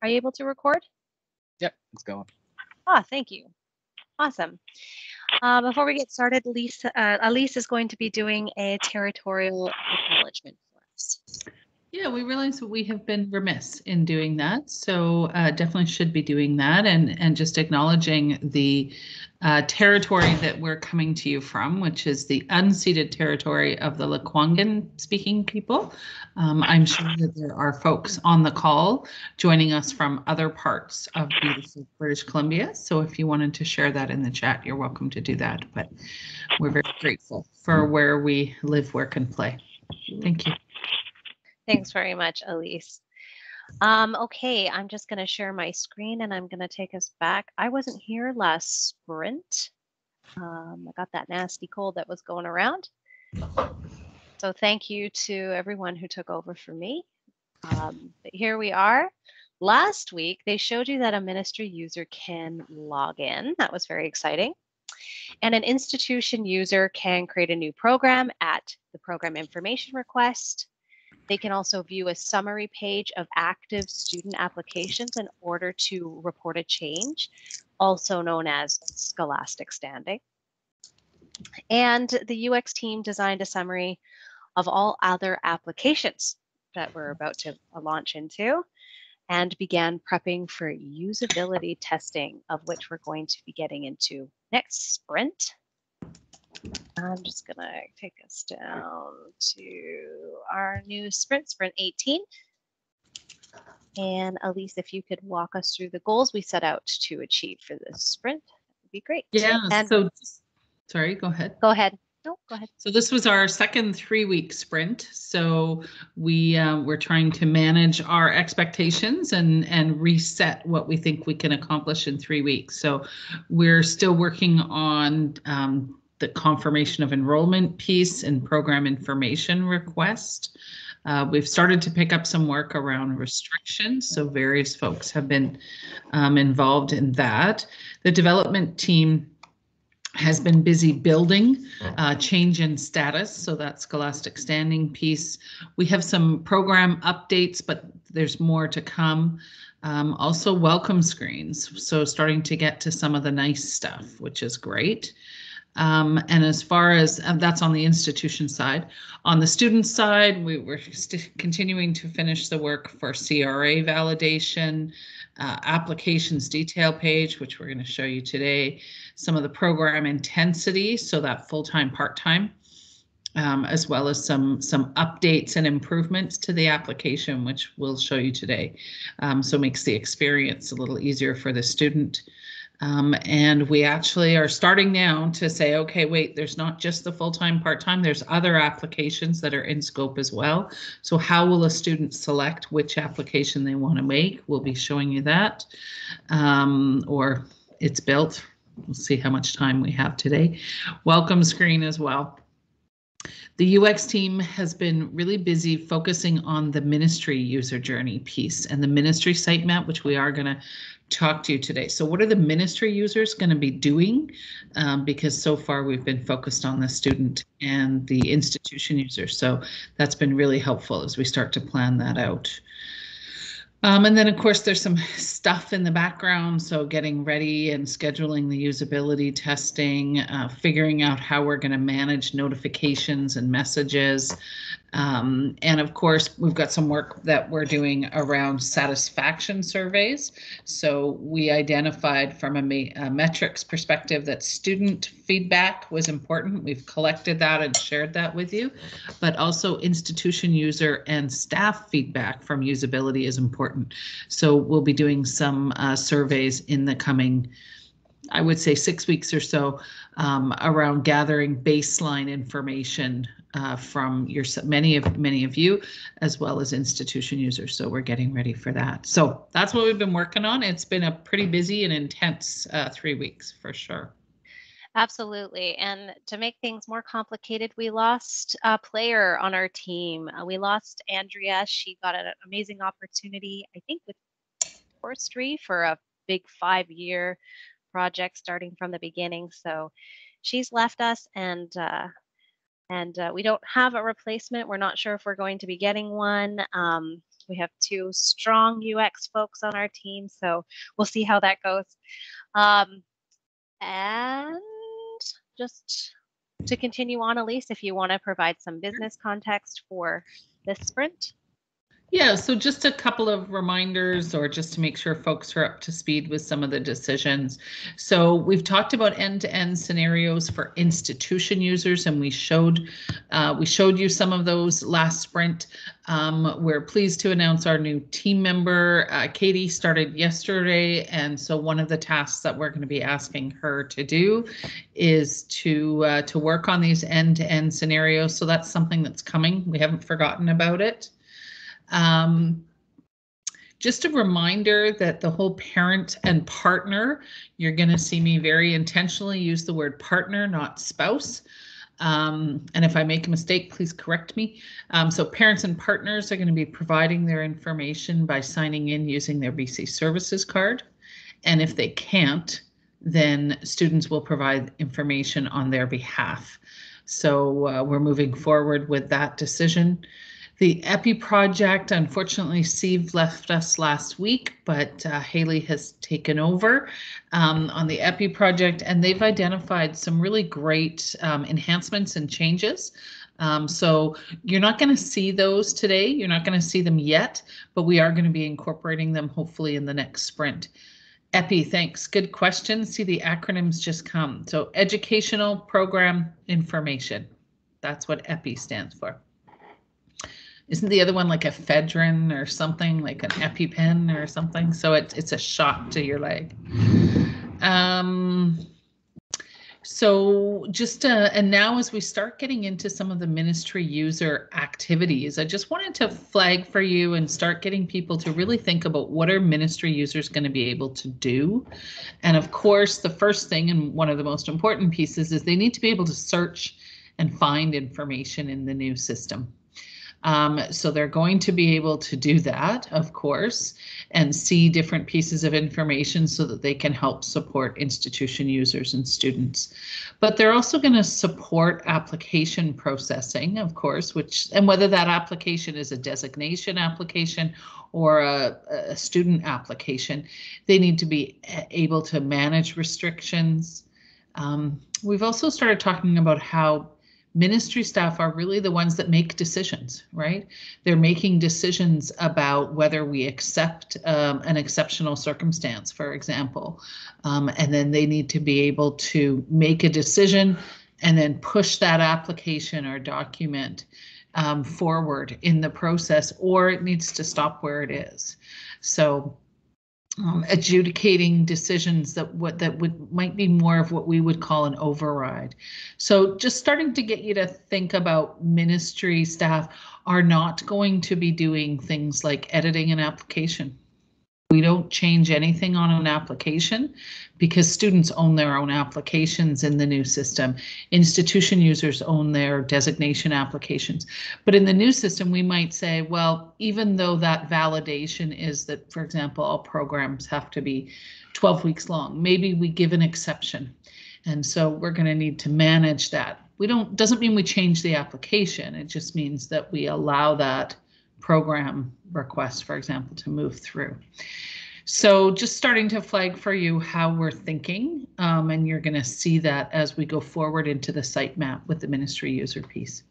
Are you able to record? Yep, it's going. Ah, thank you. Awesome. Before we get started, Elise is going to be doing a territorial acknowledgement for us. Yeah, we realize that we have been remiss in doing that, so definitely should be doing that, and just acknowledging the territory that we're coming to you from, which is the unceded territory of the Lekwungen-speaking people. I'm sure that there are folks on the call joining us from other parts of beautiful British Columbia, so if you wanted to share that in the chat, you're welcome to do that, but we're very grateful for where we live, work, and play. Thank you. Thanks very much, Elise. Okay, I'm just going to share my screen and I'm going to take us back. I wasn't here last sprint. I got that nasty cold that was going around. So thank you to everyone who took over for me. But here we are. Last week, they showed you that a ministry user can log in. That was very exciting. And an institution user can create a new program at the program information request. They can also view a summary page of active student applications in order to report a change, also known as scholastic standing. And the UX team designed a summary of all other applications that we're about to launch into and began prepping for usability testing, of which we're going to be getting into next sprint. I'm just going to take us down to our new sprint, sprint 18. And Elise, if you could walk us through the goals we set out to achieve for this sprint, that would be great. Yeah, and so, sorry, go ahead. Go ahead. No, go ahead. So this was our second 3-week sprint. So we're trying to manage our expectations and reset what we think we can accomplish in 3 weeks. So we're still working on the confirmation of enrollment piece and program information request. We've started to pick up some work around restrictions, so various folks have been involved in that. The development team has been busy building change in status, so that scholastic standing piece. We have some program updates, but there's more to come. Also welcome screens, so starting to get to some of the nice stuff, which is great. And as far as that's on the institution side, on the student side, we're continuing to finish the work for CRA validation, applications detail page, which we're going to show you today, some of the program intensity, so that full-time, part-time, as well as some updates and improvements to the application, which we'll show you today. So it makes the experience a little easier for the student. And we actually are starting now to say, okay, wait, there's not just the full-time, part-time, there's other applications that are in scope as well. So how will a student select which application they want to make? We'll be showing you that, or it's built. We'll see how much time we have today. Welcome screen as well. The UX team has been really busy focusing on the ministry user journey piece and the ministry sitemap, which we are going to talk to you today. So what are the ministry users going to be doing? Because so far we've been focused on the student and the institution user. So that's been really helpful as we start to plan that out. And then, of course, there's some stuff in the background. So getting ready and scheduling the usability testing, figuring out how we're going to manage notifications and messages. And of course, we've got some work that we're doing around satisfaction surveys. So we identified from a metrics perspective that student feedback was important. We've collected that and shared that with you, but also institution user and staff feedback from usability is important. So we'll be doing some surveys in the coming, I would say 6 weeks or so, around gathering baseline information from many of you, as well as institution users. So we're getting ready for that. So that's what we've been working on. It's been a pretty busy and intense 3 weeks for sure. Absolutely. And to make things more complicated, we lost a player on our team. We lost Andrea. She got an amazing opportunity, I think, with forestry for a big 5-year project starting from the beginning. So she's left us, and we don't have a replacement. We're not sure if we're going to be getting one. We have 2 strong UX folks on our team, so we'll see how that goes. And just to continue on, Elise, if you want to provide some business context for this sprint. Yeah, so just a couple of reminders, or just to make sure folks are up to speed with some of the decisions. So we've talked about end-to-end scenarios for institution users, and we showed you some of those last sprint. We're pleased to announce our new team member, Katie, started yesterday, and so one of the tasks that we're going to be asking her to do is to work on these end-to-end scenarios. So that's something that's coming. We haven't forgotten about it. Just a reminder that the whole parent and partner, you're going to see me very intentionally use the word partner, not spouse. And if I make a mistake, please correct me. So parents and partners are going to be providing their information by signing in using their BC Services card. And if they can't, then students will provide information on their behalf. So we're moving forward with that decision. The EPI project, unfortunately, Steve left us last week, but Haley has taken over on the EPI project, and they've identified some really great enhancements and changes. So you're not going to see those today. You're not going to see them yet, but we are going to be incorporating them hopefully in the next sprint. EPI, thanks. Good question. See, the acronyms just come. So Educational Program Information. That's what EPI stands for. Isn't the other one like ephedrine or something, like an EpiPen or something? So it's a shot to your leg. So just and now as we start getting into some of the ministry user activities, I just wanted to flag for you and start getting people to really think about what are ministry users going to be able to do. And of course, the first thing and one of the most important pieces is they need to be able to search and find information in the new system. So they're going to be able to do that, of course, and see different pieces of information so that they can help support institution users and students. But they're also going to support application processing, of course, and whether that application is a designation application or a student application, they need to be able to manage restrictions. We've also started talking about how ministry staff are really the ones that make decisions, right? They're making decisions about whether we accept an exceptional circumstance, for example, and then they need to be able to make a decision and then push that application or document forward in the process, or it needs to stop where it is. So adjudicating decisions that might be more of what we would call an override. So just starting to get you to think about ministry staff are not going to be doing things like editing an application. We don't change anything on an application because students own their own applications in the new system. Institution users own their designation applications. But in the new system, we might say, well, even though that validation is that, for example, all programs have to be 12 weeks long, maybe we give an exception. And so we're going to need to manage that. Doesn't mean we change the application. It just means that we allow that program request, for example, to move through. So just starting to flag for you how we're thinking, and you're going to see that as we go forward into the site map with the ministry user piece.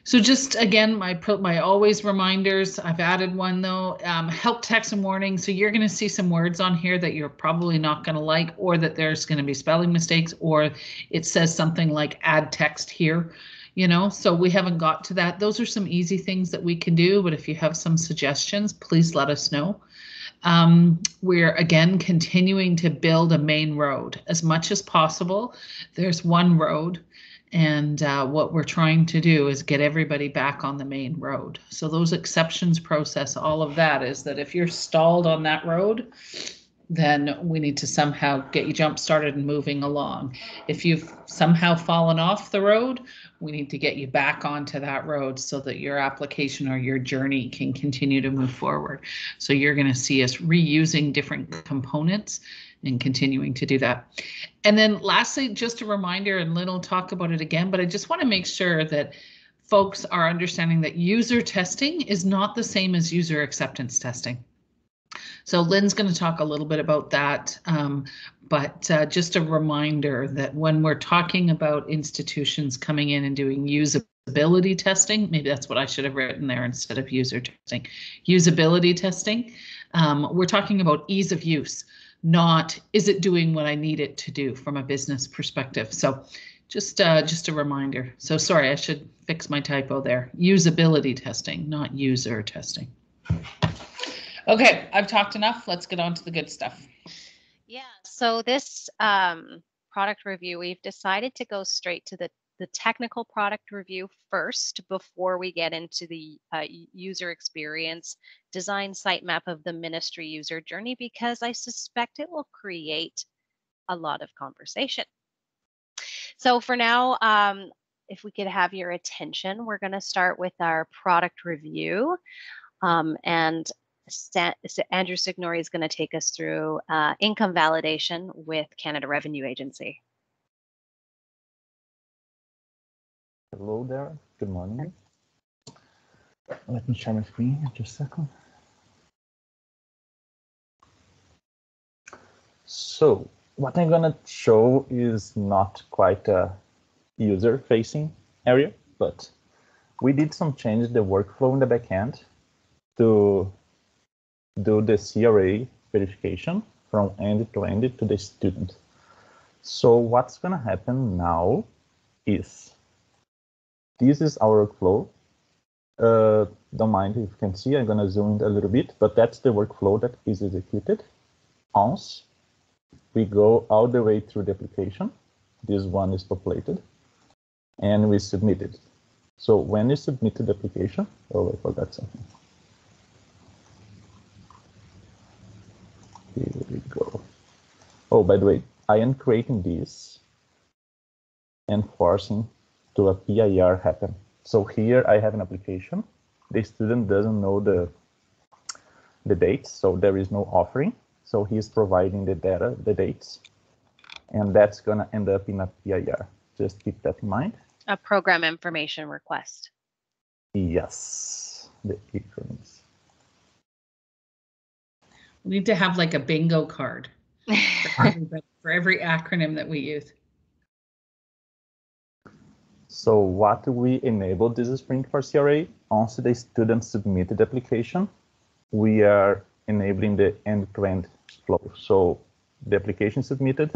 So just again, my always reminders, I've added one though, help text and warning. So you're going to see some words on here that you're probably not going to like, or that there's going to be spelling mistakes, or it says something like add text here. You know, so we haven't got to that. Those are some easy things that we can do, but if you have some suggestions, please let us know. We're again continuing to build a main road as much as possible. There's one road, and what we're trying to do is get everybody back on the main road. So those exceptions process, all of that is that if you're stalled on that road, then we need to somehow get you jump started and moving along. If you've somehow fallen off the road, we need to get you back onto that road so that your application or your journey can continue to move forward. So you're going to see us reusing different components and continuing to do that. And then lastly, just a reminder, and Lynn will talk about it again, but I just want to make sure that folks are understanding that user testing is not the same as user acceptance testing. So Lynn's going to talk a little bit about that, but just a reminder that when we're talking about institutions coming in and doing usability testing, maybe that's what I should have written there instead of user testing, usability testing, we're talking about ease of use, not is it doing what I need it to do from a business perspective. So just a reminder. So sorry, I should fix my typo there. Usability testing, not user testing. Okay, I've talked enough. Let's get on to the good stuff. Yeah, so this product review, we've decided to go straight to the technical product review first before we get into the user experience design sitemap of the ministry user journey, because I suspect it will create a lot of conversation. So for now, if we could have your attention, we're going to start with our product review, and Andrew Signori is going to take us through income validation with Canada Revenue Agency. Hello there, good morning. Let me share my screen just a second. So what I'm gonna show is not quite a user-facing area, but we did some changes the workflow in the backend to do the CRA verification from end to end to the student. So what's gonna happen now is this is our workflow. Don't mind if you can see, I'm gonna zoom in a little bit, but that's the workflow that is executed. Once we go all the way through the application, this one is populated, and we submit it. So when you submit the application, oh, I forgot something. Here we go. Oh, by the way, I am creating this and forcing to a PIR happen. So here I have an application. The student doesn't know the dates, so there is no offering. So he's providing the data, the dates, and that's gonna end up in a PIR. Just keep that in mind. A program information request. Yes, the acronyms. We need to have like a bingo card for every acronym that we use. So what we enabled this sprint for CRA, once the student submitted the application, we are enabling the end-to-end flow. So the application submitted,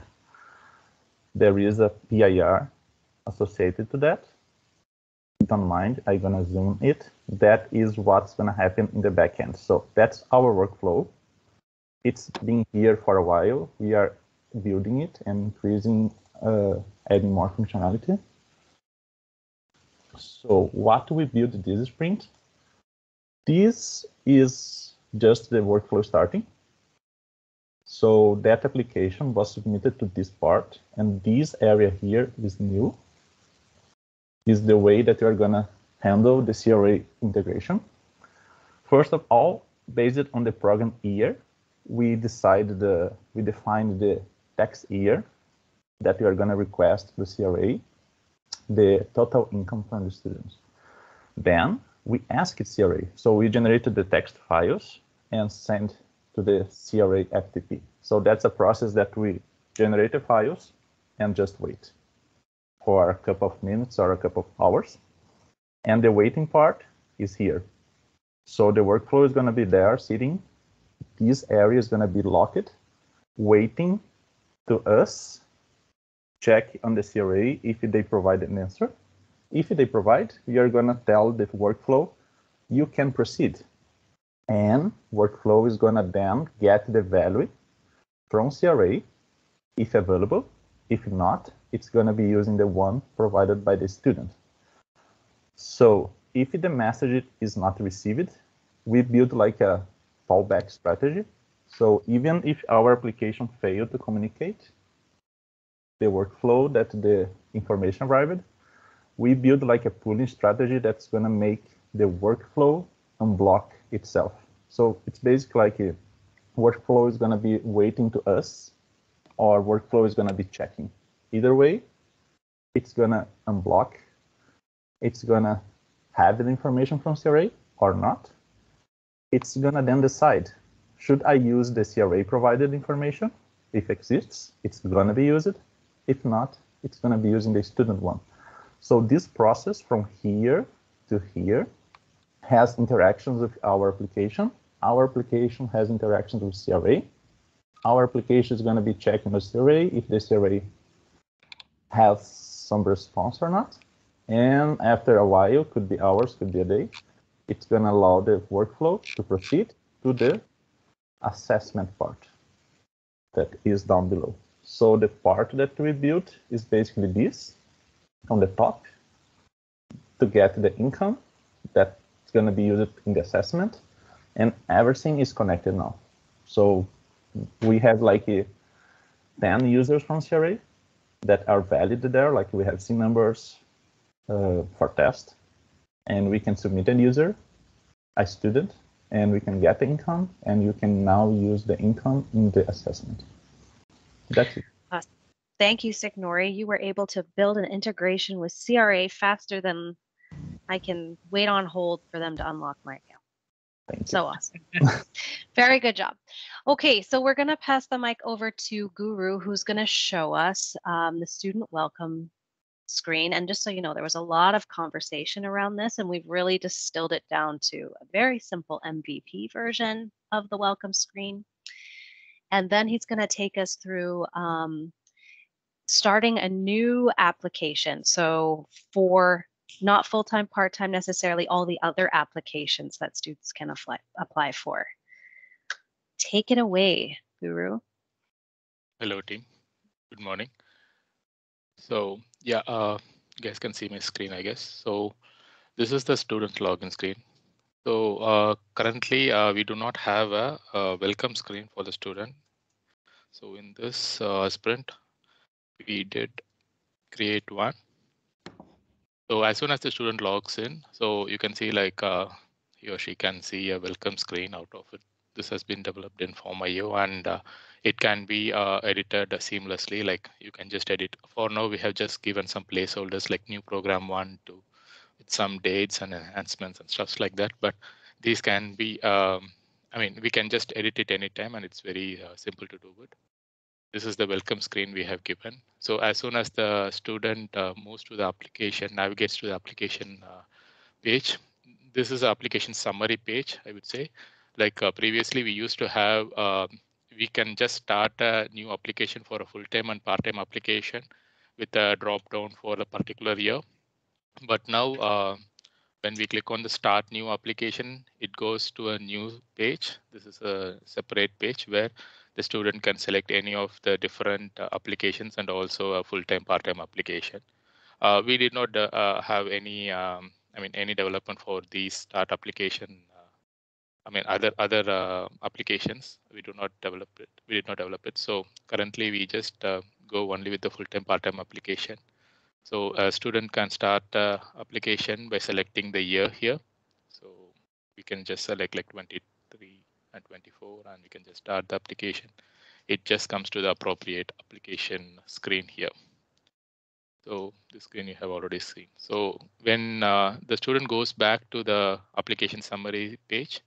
there is a PIR associated to that. Don't mind, I'm gonna zoom it. That is what's gonna happen in the backend. So that's our workflow. It's been here for a while. We are building it and increasing, adding more functionality. So what we built this sprint, this is just the workflow starting. So that application was submitted to this part, and this area here is new. Is the way that you're gonna handle the CRA integration. First of all, based on the program year, we defined the tax year that we are gonna request the CRA, the total income from the students. Then we asked CRA. So we generated the text files and sent to the CRA FTP. So that's a process that we generate the files and just wait for a couple of minutes or a couple of hours. And the waiting part is here. So the workflow is gonna be there sitting. This area is gonna be locked, waiting to us check on the CRA if they provide an answer. If they provide, we are gonna tell the workflow, you can proceed. And workflow is gonna then get the value from CRA, if available. If not, it's gonna be using the one provided by the student. So if the message is not received, we build like a fallback strategy. So even if our application failed to communicate the workflow that the information arrived, we build like a pooling strategy that's gonna make the workflow unblock itself. So it's basically like a workflow is gonna be waiting to us, or workflow is gonna be checking. Either way, it's gonna unblock, it's gonna have the information from CRA or not, it's gonna then decide, should I use the CRA provided information? If exists, it's gonna be used. If not, it's gonna be using the student one. So this process from here to here has interactions with our application. Our application has interactions with CRA. Our application is gonna be checking the CRA if the CRA has some response or not. And after a while, could be hours, could be a day, it's going to allow the workflow to proceed to the assessment part that is down below. So the part that we built is basically this on the top to get the income that's going to be used in the assessment, and everything is connected now. So we have like 10 users from CRA that are valid there, like we have SIM numbers for test, and we can submit a user, a student, and we can get the income, and you can now use the income in the assessment. That's it. Thank you, Signori. You were able to build an integration with CRA faster than I can wait on hold for them to unlock my account. Thank you. So awesome. Very good job. Okay, so we're going to pass the mic over to Guru, who's going to show us the student welcome screen. And just so you know, there was a lot of conversation around this, and we've really distilled it down to a very simple MVP version of the welcome screen. And then he's going to take us through starting a new application. So for not full-time, part-time necessarily, all the other applications that students can apply for. Take it away, Guru. Hello, team. Good morning. So yeah, you guys can see my screen, I guess. So this is the student login screen. So currently, we do not have a welcome screen for the student. So in this sprint, we did create one. So as soon as the student logs in, so you can see like he or she can see a welcome screen out of it. This has been developed in Form.io, and it can be edited seamlessly. Like you can just edit. For now, we have just given some placeholders like new program 1 to with some dates and enhancements and stuff like that. But these can be, I mean, we can just edit it anytime, and it's very simple to do it. This is the welcome screen we have given. So as soon as the student moves to the application, navigates to the application page, this is the application summary page, I would say. Like previously, we used to have, we can just start a new application for a full-time and part-time application with a drop-down for a particular year. But now, when we click on the start new application, it goes to a new page. This is a separate page where the student can select any of the different applications and also a full-time, part-time application. We did not have any, any development for these start application. Other applications. We do not develop it. We did not develop it. So currently, we just go only with the full-time, part-time application. So a student can start the application by selecting the year here. So we can just select like 23 and 24, and we can just start the application. It just comes to the appropriate application screen here. So this screen you have already seen. So when the student goes back to the application summary page,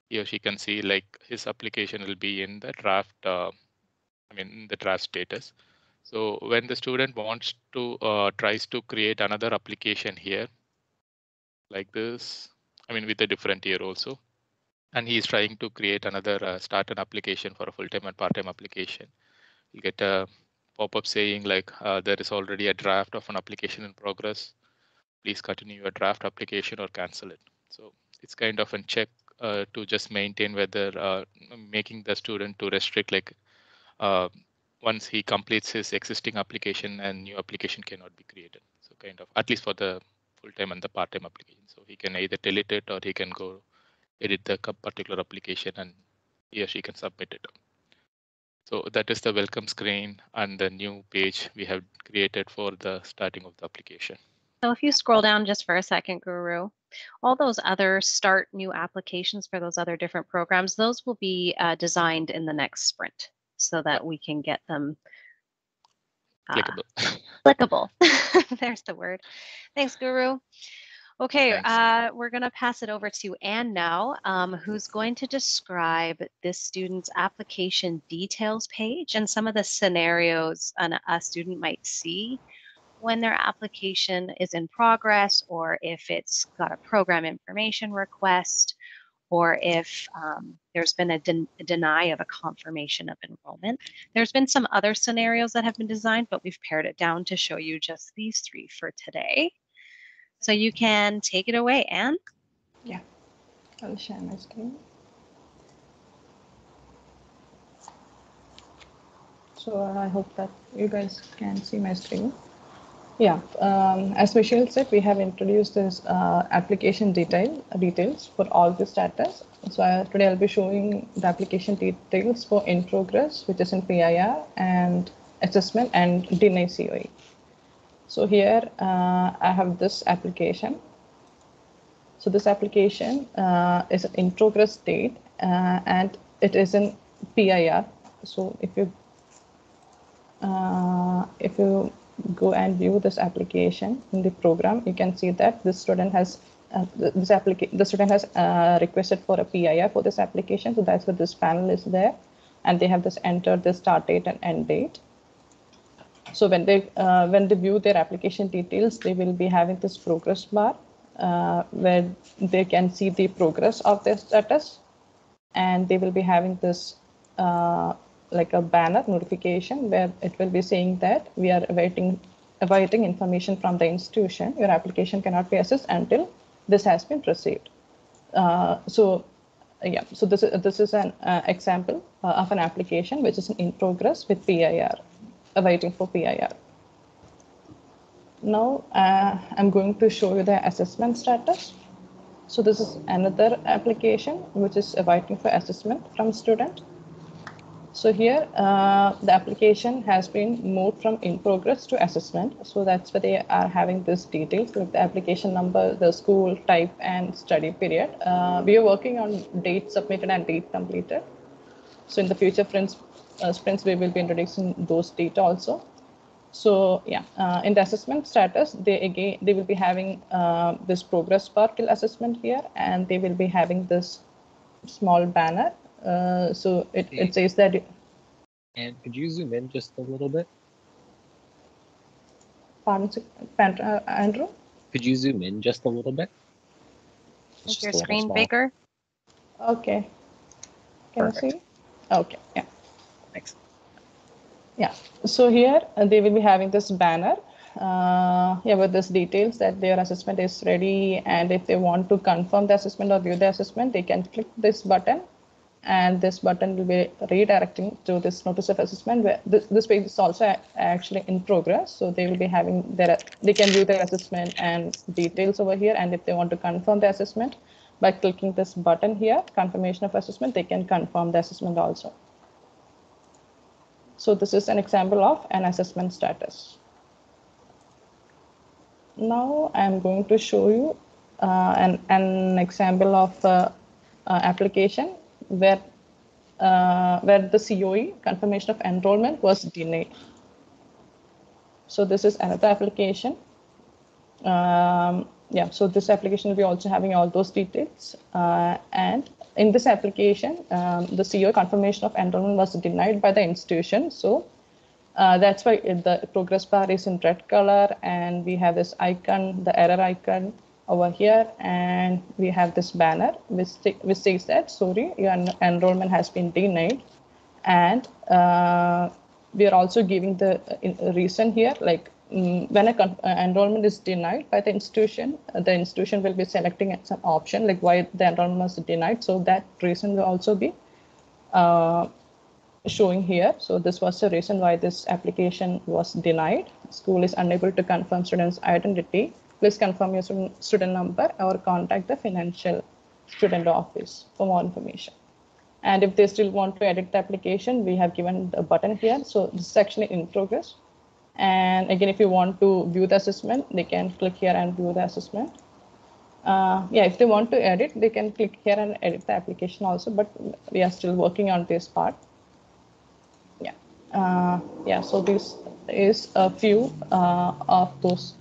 he or she can see like his application will be in the draft, in the draft status. So when the student wants to tries to create another application here, like this, with a different year also, and he's trying to create another start an application for a full-time and part-time application, you get a pop-up saying like there is already a draft of an application in progress. Please continue your draft application or cancel it. So it's kind of a check to just maintain whether making the student to restrict like once he completes his existing application and new application cannot be created. So kind of, at least for the full-time and the part-time application. So he can either delete it or he can go edit the particular application and he or she can submit it. So that is the welcome screen and the new page we have created for the starting of the application. So if you scroll down just for a second, Guru, all those other start new applications for those other different programs, those will be designed in the next sprint so that we can get them clickable. Clickable. There's the word. Thanks, Guru. Okay, Thanks. we're going to pass it over to Anne now, who's going to describe this student's application details page and some of the scenarios a student might see when their application is in progress, or if it's got a program information request, or if there's been a deny of a confirmation of enrollment. There's been some other scenarios that have been designed, but we've pared it down to show you just these 3 for today. So you can take it away, Anne. Yeah, I'll share my screen. So I hope that you guys can see my screen. Yeah, as Michelle said, we have introduced this application details for all the status. So today I'll be showing the application details for in progress, which is in PIR, and assessment and deny COE. So here I have this application. So this application is an in progress state and it is in PIR. So if you go and view this application in the program, you can see that this student has requested for a PIR for this application. So that's what this panel is there, and they have this entered the start date and end date. So when they view their application details, they will be having this progress bar where they can see the progress of their status, and they will be having this like a banner notification where it will be saying that we are awaiting information from the institution. Your application cannot be assessed until this has been received. So this is an example of an application which is in progress with PIR, awaiting for PIR. Now I'm going to show you the assessment status. So this is another application which is awaiting for assessment from student. So here the application has been moved from in progress to assessment. So that's why they are having this details like the application number, the school type, and study period. We are working on date submitted and date completed. So in the future sprints, we will be introducing those data also. So yeah, in the assessment status, they will be having this progress bar till assessment here, and they will be having this small banner. So it says that. And could you zoom in just a little bit? Pardon, Andrew? Could you zoom in just a little bit? Make your screen bigger. Okay. Can you see? Okay. Yeah. Thanks. Yeah. So here they will be having this banner. With this details that their assessment is ready, and if they want to confirm the assessment or view the assessment, they can click this button, and this button will be redirecting to this notice of assessment where this page is also actually in progress. So they will be having they can view their assessment and details over here, and if they want to confirm the assessment by clicking this button here, confirmation of assessment, they can confirm the assessment also. So this is an example of an assessment status. Now I'm going to show you an example of application where the COE, confirmation of enrollment, was denied. So this is another application. So this application will be also having all those details. And in this application, the COE, confirmation of enrollment, was denied by the institution. So that's why the progress bar is in red color, and we have this icon, the error icon over here, and we have this banner which says that, sorry, your enrollment has been denied. And we are also giving the reason here, like when enrollment is denied by the institution will be selecting some option like why the enrollment was denied. So that reason will also be showing here. So this was the reason why this application was denied. School is unable to confirm student's identity. Please confirm your student number or contact the financial student office for more information. And if they still want to edit the application, we have given the button here. So this is actually in progress. And again, if you want to view the assessment, they can click here and view the assessment. If they want to edit, they can click here and edit the application also, but we are still working on this part. So this is a few of those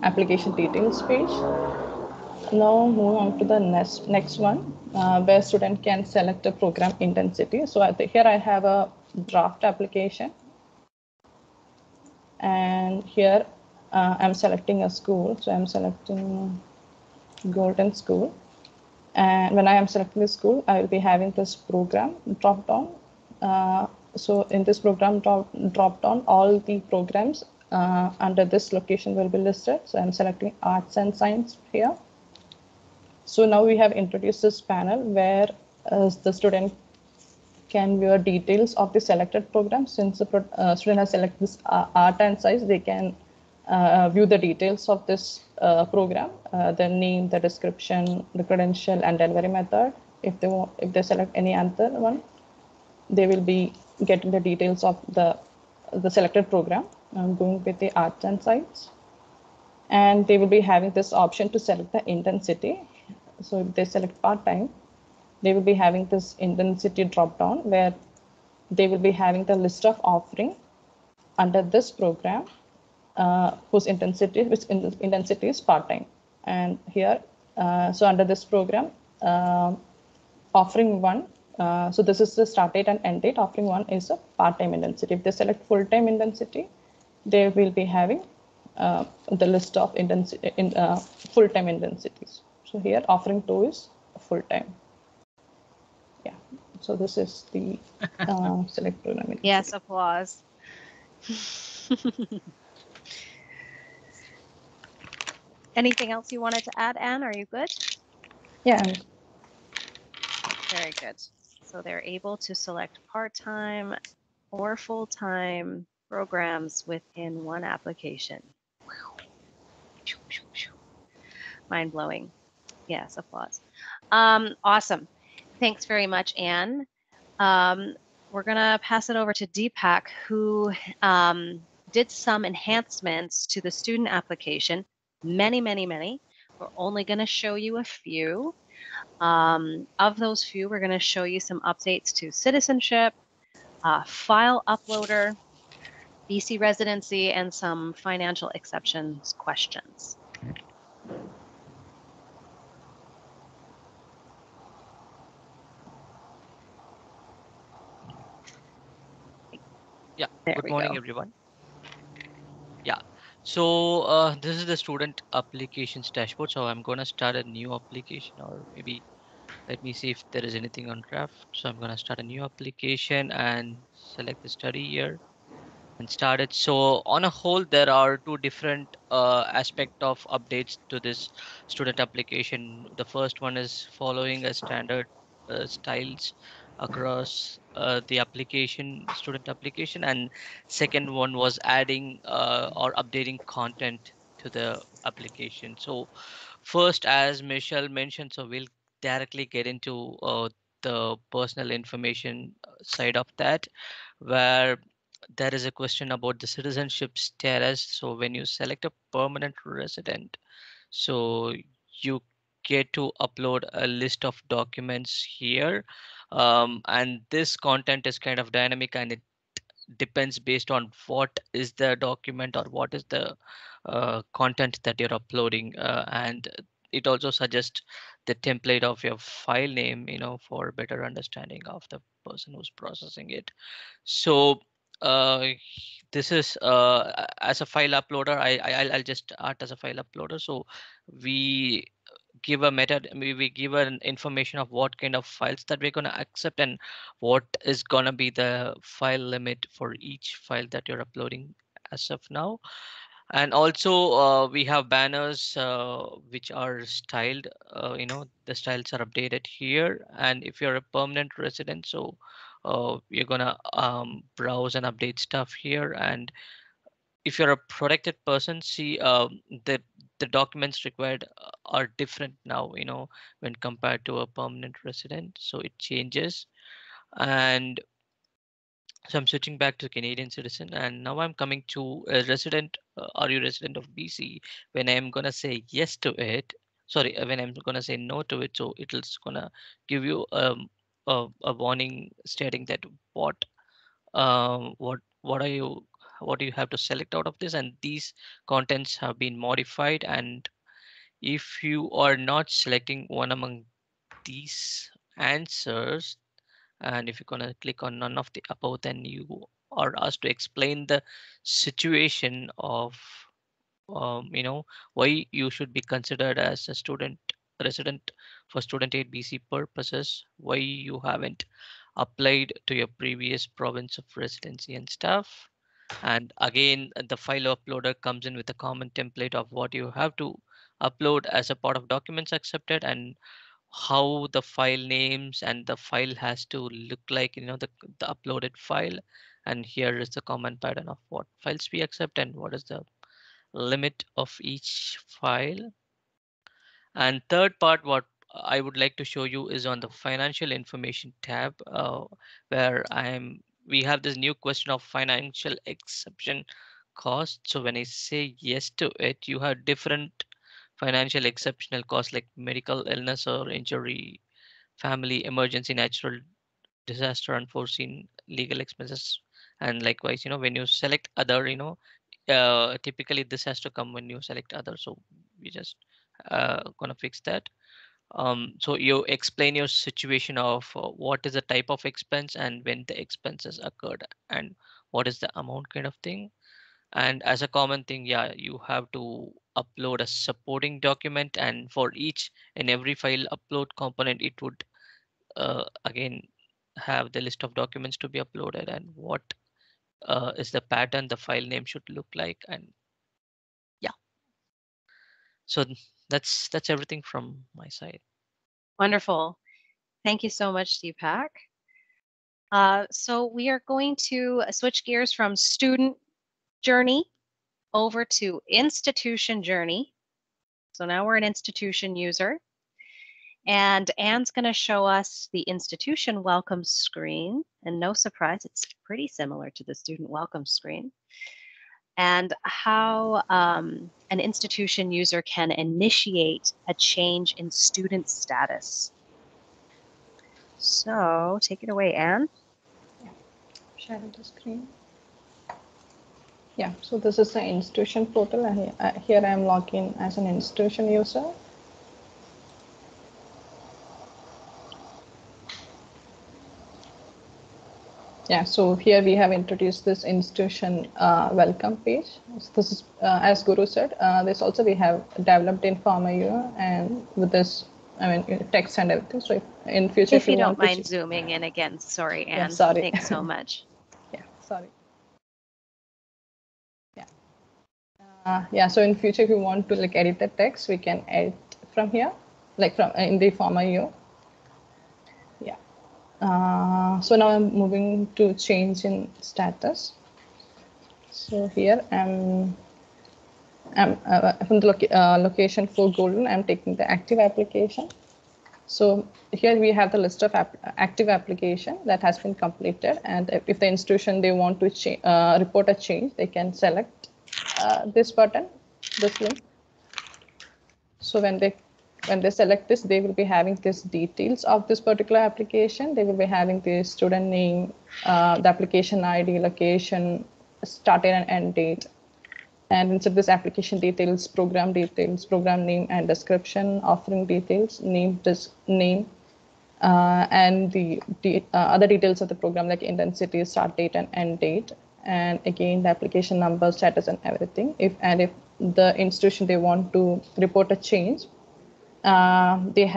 application details page. Now move on to the next one, where student can select a program intensity. So here I have a draft application, and here I'm selecting a school. So I'm selecting Golden School, and when I am selecting the school, I will be having this program drop down. So in this program drop down, all the programs under this location will be listed. So I'm selecting arts and science here. So now we have introduced this panel where the student can view details of the selected program. Since the student has selected this art and science, they can view the details of this program, the name, the description, the credential, and delivery method. If they select any other one, they will be getting the details of the selected program. I'm going with the arts and science, and they will be having this option to select the intensity. So if they select part-time, they will be having this intensity drop down where they will be having the list of offering under this program which intensity is part-time. And here, so under this program, offering one, so this is the start date and end date. Offering one is a part-time intensity. If they select full-time intensity, they will be having the list of full-time intensities. So here offering two is full-time. Yeah, so this is the select program intensity. Yes, applause. Anything else you wanted to add, Anne? Are you good? Yeah. Very good. So they're able to select part-time or full-time programs within one application. Mind-blowing. Yes, applause. Awesome. Thanks very much, Anne. We're going to pass it over to Dheepak, who did some enhancements to the student application. Many. We're only going to show you a few. Of those few, we're going to show you some updates to citizenship, file uploader, BC residency, and some financial exceptions questions. Yeah, There good we morning, go. everyone. Yeah, so this is the student applications dashboard. So I'm going to start a new application, or maybe let me see if there is anything on draft. So I'm going to start a new application and select the study year and start it. So on a whole, there are two different aspect of updates to this student application. The first one is following a standard styles across the application, student application, and second one was adding or updating content to the application. So first, as Michelle mentioned, so we'll directly get into the personal information side of that, where there is a question about the citizenship status. So when you select a permanent resident, so you get to upload a list of documents here, and this content is kind of dynamic, and it depends based on what is the document or what is the content that you're uploading, and it also suggests the template of your file name, for better understanding of the person who's processing it. So uh, this is as a file uploader. I'll just act as a file uploader. So we give a we give an information of what kind of files that we're going to accept and what is going to be the file limit for each file that you're uploading as of now. And also we have banners which are styled, the styles are updated here. And if you're a permanent resident, so you're gonna browse and update stuff here. And if you're a protected person, see the documents required are different now, when compared to a permanent resident. So it changes. And so I'm switching back to Canadian citizen, and now I'm coming to a resident. Are you resident of BC? When I'm gonna say yes to it, sorry, when I'm gonna say no to it, so it's gonna give you a warning stating that what what are you, what do you have to select out of this, and these contents have been modified. And If you are not selecting one among these answers, and if you're gonna click on none of the above, then you are asked to explain the situation of why you should be considered as a student resident for StudentAid BC purposes, why you haven't applied to your previous province of residency and stuff. And again, the file uploader comes in with a common template of what you have to upload as a part of documents accepted, and how the file names and the file has to look like, the uploaded file. And here is the common pattern of what files we accept and what is the limit of each file. And third part, what I would like to show you is on the financial information tab, where we have this new question of financial exception cost. So when I say yes to it, you have different financial exceptional costs like medical illness or injury, family emergency, natural disaster, unforeseen legal expenses. And likewise, when you select other, typically this has to come when you select other. So we just gonna fix that. So you explain your situation of what is the type of expense and when the expenses occurred and what is the amount kind of thing. And as a common thing, yeah, you have to upload a supporting document, and for each and every file upload component, it would again have the list of documents to be uploaded and what is the pattern the file name should look like. And yeah, so that's everything from my side. Wonderful. Thank you so much, Dheepak. So we are going to switch gears from student journey over to institution journey. So now we're an institution user. And Anne's going to show us the institution welcome screen. And no surprise, it's pretty similar to the student welcome screen. And how an institution user can initiate a change in student status. So take it away, Anne. Sharing the screen. Yeah, so this is the institution portal, and here I am logged in as an institution user. Yeah, so here we have introduced this institution welcome page. So this is, as Guru said, this also we have developed in Forma UI and with this, text and everything. So in future, if you don't mind zooming in again, sorry, Anne. Yeah, sorry. Thanks so much. Yeah, sorry. Yeah, so in future, if you want to edit the text, we can edit from here, from in the Forma UI. Yeah. So now I'm moving to change in status. So here I'm from the location for Golden, I'm taking the active application. So here we have the list of active application that has been completed, and if the institution they want to report a change, they can select this button, this link. So when they select this, they will be having these details of this particular application. They will be having the student name, the application ID, location, start date and end date. And inside this application details, program name and description, offering details, name, and the other details of the program like intensity, start date and end date. And again, the application number, status and everything. If the institution they want to report a change, they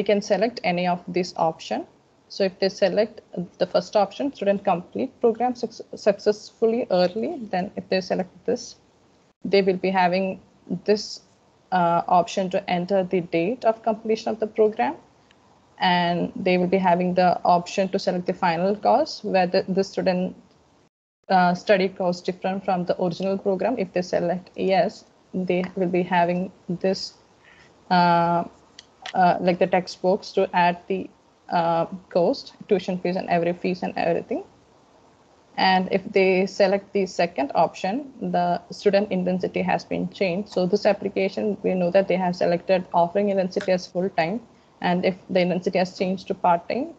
can select any of this option. So if they select the first option, student complete program successfully early, then if they select this, they will be having this option to enter the date of completion of the program. And they will be having the option to select the final course, where the student study course different from the original program. If they select yes, they will be having this the text box to add the cost, tuition fees and everything. And if they select the second option, the student intensity has been changed. So this application, we know that they have selected offering intensity as full time. And if the intensity has changed to part time,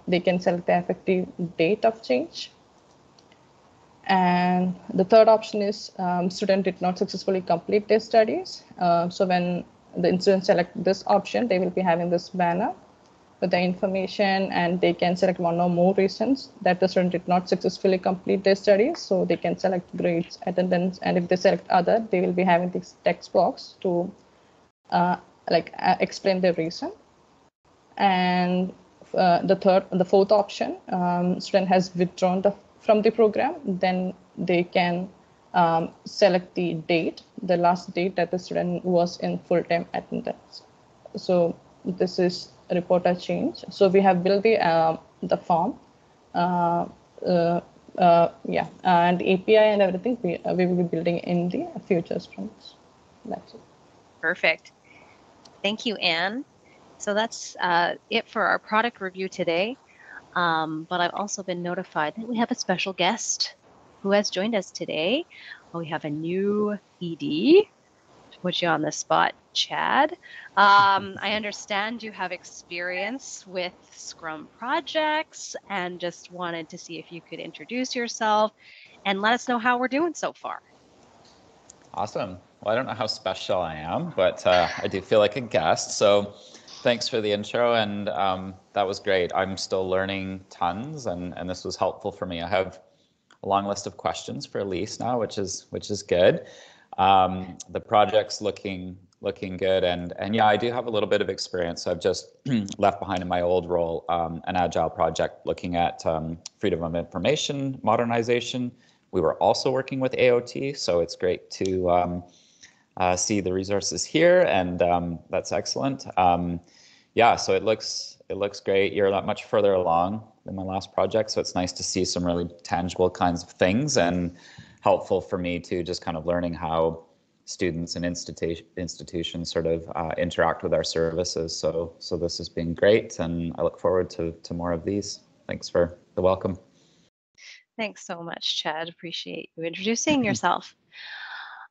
they can select the effective date of change. And the third option is student did not successfully complete their studies. So when the student select this option, they will be having this banner with the information, and they can select one or more reasons that the student did not successfully complete their studies. So they can select grades, attendance, and if they select other, they will be having this text box to explain their reason. And the fourth option, student has withdrawn from the program, then they can select the date, the last date that the student was in full-time attendance. So this is a report a change. So we have built the form, and the API and everything we will be building in the future sprints. That's it. Perfect. Thank you, Anne. So that's it for our product review today. But I've also been notified that we have a special guest who has joined us today. We have a new ED. To put you on the spot, Chad. I understand you have experience with Scrum projects and just wanted to see if you could introduce yourself and let us know how we're doing so far. Awesome. Well, I don't know how special I am, but I do feel like a guest. So thanks for the intro, and that was great. I'm still learning tons, and this was helpful for me. I have a long list of questions for Elise now, which is good. The project's looking good, and yeah, I do have a little bit of experience. So I've just left behind in my old role an agile project looking at freedom of information modernization. We were also working with AOT, so it's great to see the resources here, and that's excellent. Yeah, so it looks great. You're not much further along than my last project, so it's nice to see some really tangible kinds of things, and helpful for me to just kind of learning how students and institutions sort of interact with our services. So this has been great, and I look forward to more of these. Thanks for the welcome. Thanks so much, Chad. Appreciate you introducing yourself.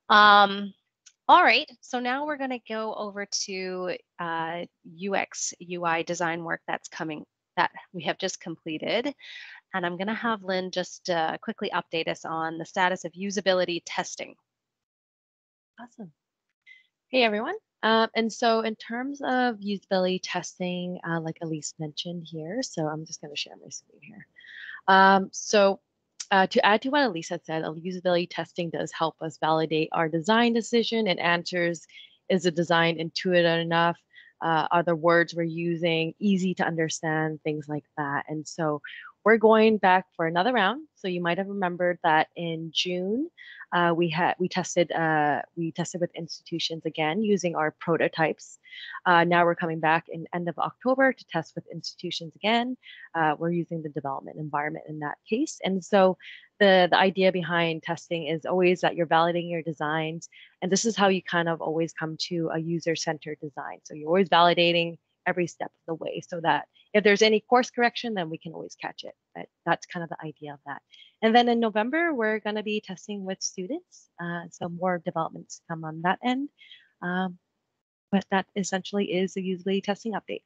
All right, so now we're going to go over to UX UI design work that we have just completed. And I'm going to have Lynn just quickly update us on the status of usability testing. Awesome. Hey, everyone. And so in terms of usability testing, like Elise mentioned here, so I'm just going to share my screen here. To add to what Elise had said, usability testing does help us validate our design decision and answers, is the design intuitive enough? Are the words we're using easy to understand? Things like that. And so we're going back for another round. So you might have remembered that in June, we tested with institutions again using our prototypes. Now we're coming back in end of October to test with institutions again. We're using the development environment in that case. And so the idea behind testing is always that you're validating your designs. And this is how you kind of always come to a user-centered design. So you're always validating every step of the way so that if there's any course correction, then we can always catch it. But that's kind of the idea of that. And then in November, we're going to be testing with students. So more developments come on that end. But that essentially is the usability testing update.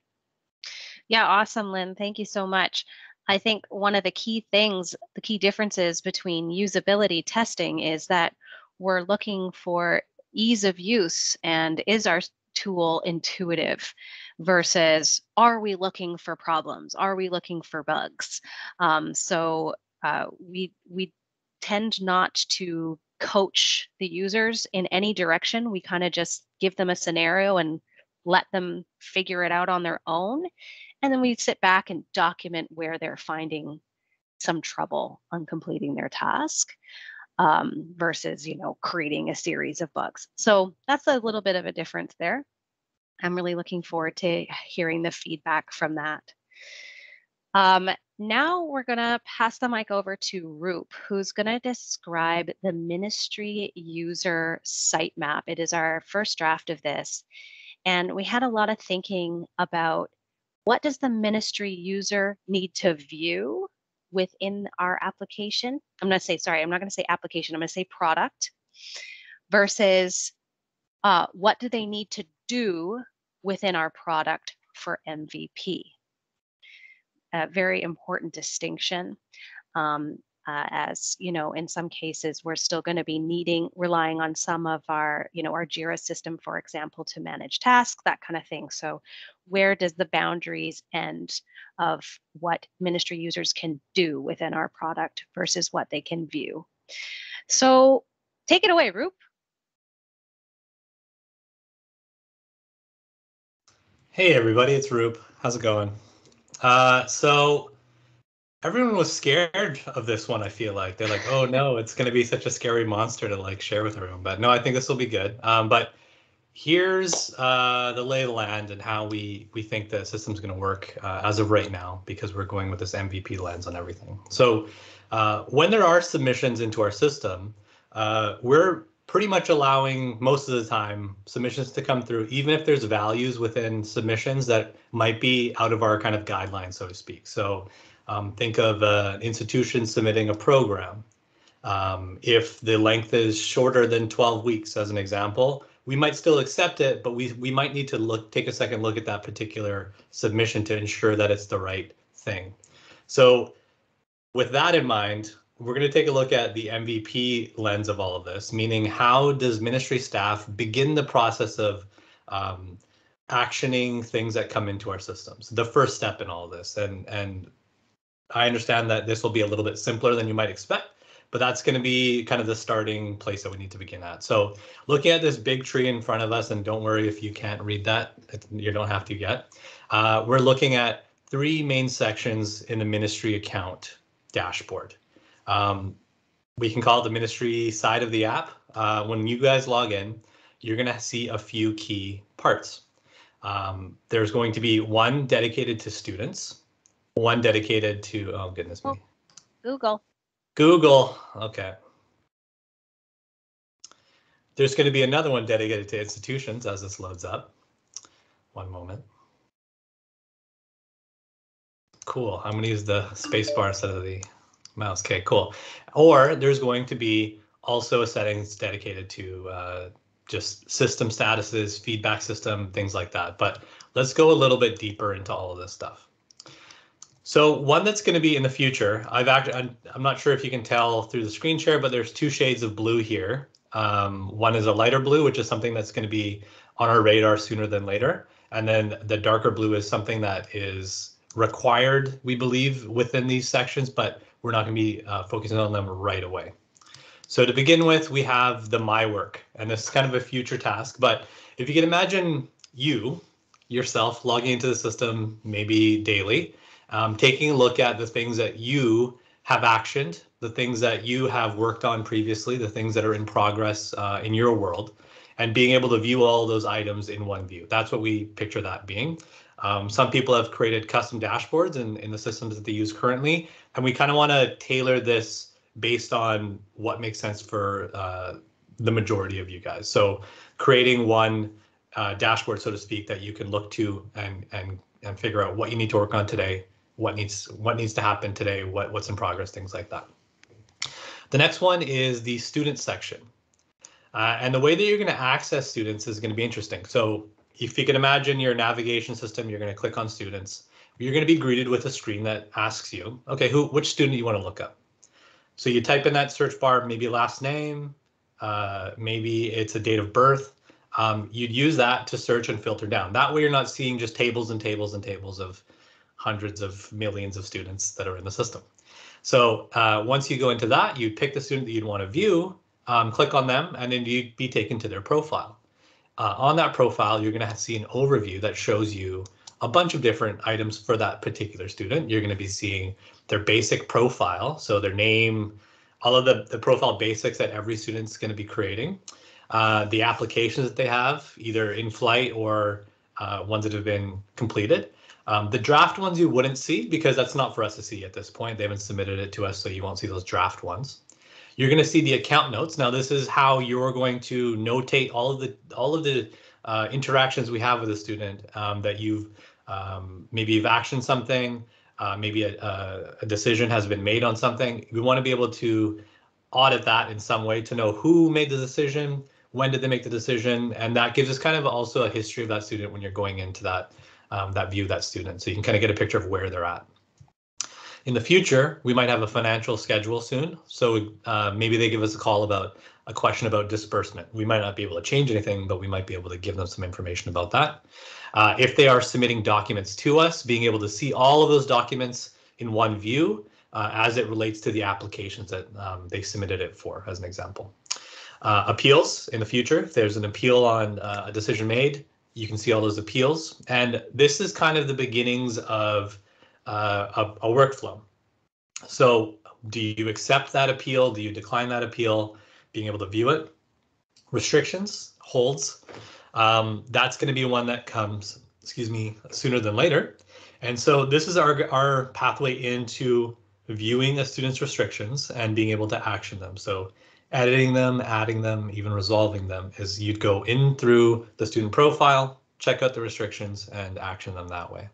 Yeah, awesome, Lynn. Thank you so much. I think one of the key things, the key differences between usability testing is that we're looking for ease of use and is our tool intuitive versus are we looking for problems? Are we looking for bugs? We tend not to coach the users in any direction. We kind of just give them a scenario and let them figure it out on their own. And then we sit back and document where they're finding some trouble on completing their task versus, creating a series of bugs. So that's a little bit of a difference there. I'm really looking forward to hearing the feedback from that. Now we're going to pass the mic over to Roop, who's going to describe the ministry user sitemap. It is our first draft of this. And we had a lot of thinking about what does the ministry user need to view within our application? I'm not going to say application, I'm going to say product versus what do they need to do within our product for MVP? A very important distinction. as you know, in some cases, we're still going to be relying on some of our, our JIRA system, for example, to manage tasks, that kind of thing. So where does the boundaries end of what ministry users can do within our product versus what they can view? So take it away, Roop. Hey everybody, it's Roop. How's it going? So everyone was scared of this one, I feel like. They're like, oh no, it's going to be such a scary monster to like share with everyone. But no, I think this will be good. But here's the lay of the land and how we think the system's going to work as of right now, because we're going with this MVP lens on everything. So when there are submissions into our system, we're pretty much allowing most of the time submissions to come through, even if there's values within submissions that might be out of our kind of guidelines, so to speak. So think of an institution submitting a program. If the length is shorter than 12 weeks, as an example, we might still accept it, but we might need to take a second look at that particular submission to ensure that it's the right thing. So with that in mind, we're going to take a look at the MVP lens of all of this, meaning how does ministry staff begin the process of actioning things that come into our systems, the first step in all of this. And I understand that this will be a little bit simpler than you might expect, but that's going to be kind of the starting place that we need to begin at. So looking at this big tree in front of us, and don't worry if you can't read that, you don't have to yet. We're looking at 3 main sections in the ministry account dashboard. We can call it the ministry side of the app. When you guys log in, you're going to see a few key parts. There's going to be one dedicated to students, one dedicated to, oh goodness me. Google, okay. There's going to be another one dedicated to institutions as this loads up. One moment. Cool, I'm going to use the space bar instead of the mouse. Okay, cool. Or there's going to be also a settings dedicated to just system statuses, feedback system, things like that. But let's go a little bit deeper into all of this stuff. So one that's going to be in the future, I'm not sure if you can tell through the screen share, but there's 2 shades of blue here. One is a lighter blue, which is something that's going to be on our radar sooner than later. And then the darker blue is something that is required, we believe, within these sections, but we're not going to be focusing on them right away. So to begin with, we have the My Work, and this is kind of a future task. But if you can imagine yourself logging into the system maybe daily, taking a look at the things that you have actioned, the things that you have worked on previously, the things that are in progress in your world, and being able to view all those items in one view. That's what we picture that being. Some people have created custom dashboards in the systems that they use currently, and we kind of want to tailor this based on what makes sense for the majority of you guys. So creating one dashboard, so to speak, that you can look to and figure out what you need to work on today, what needs to happen today, what's in progress, things like that. The next one is the student section. And the way that you're going to access students is going to be interesting. So if you can imagine your navigation system, you're going to click on students. You're going to be greeted with a screen that asks you, okay, which student do you want to look up? So you type in that search bar, maybe last name, maybe it's a date of birth. You'd use that to search and filter down. That way you're not seeing just tables and tables and tables of hundreds of millions of students that are in the system. So once you go into that, you pick the student that you'd want to view, click on them, and then you'd be taken to their profile. On that profile, you're going to see an overview that shows you a bunch of different items for that particular student. You're going to be seeing their basic profile, so their name, all of the profile basics that every student's going to be creating, the applications that they have, either in flight or ones that have been completed. The draft ones you wouldn't see because that's not for us to see at this point. They haven't submitted it to us, so you won't see those draft ones. You're going to see the account notes. Now, this is how you're going to notate all of the interactions we have with a student that you've maybe you've actioned something, maybe a decision has been made on something. We want to be able to audit that in some way to know who made the decision, when did they make the decision, and that gives us kind of also a history of that student when you're going into that that view of that student, so you can kind of get a picture of where they're at. In the future, we might have a financial schedule soon. So maybe they give us a call about a question about disbursement. We might not be able to change anything, but we might be able to give them some information about that. If they are submitting documents to us, being able to see all of those documents in one view as it relates to the applications that they submitted it for, as an example. Appeals in the future, if there's an appeal on a decision made, you can see all those appeals. And this is kind of the beginnings of a workflow. So do you accept that appeal? Do you decline that appeal? Being able to view it. Restrictions, holds. That's going to be one that comes, sooner than later. And so this is our pathway into viewing a student's restrictions and being able to action them. So editing them, adding them, even resolving them is you'd go in through the student profile, check out the restrictions, and action them that way.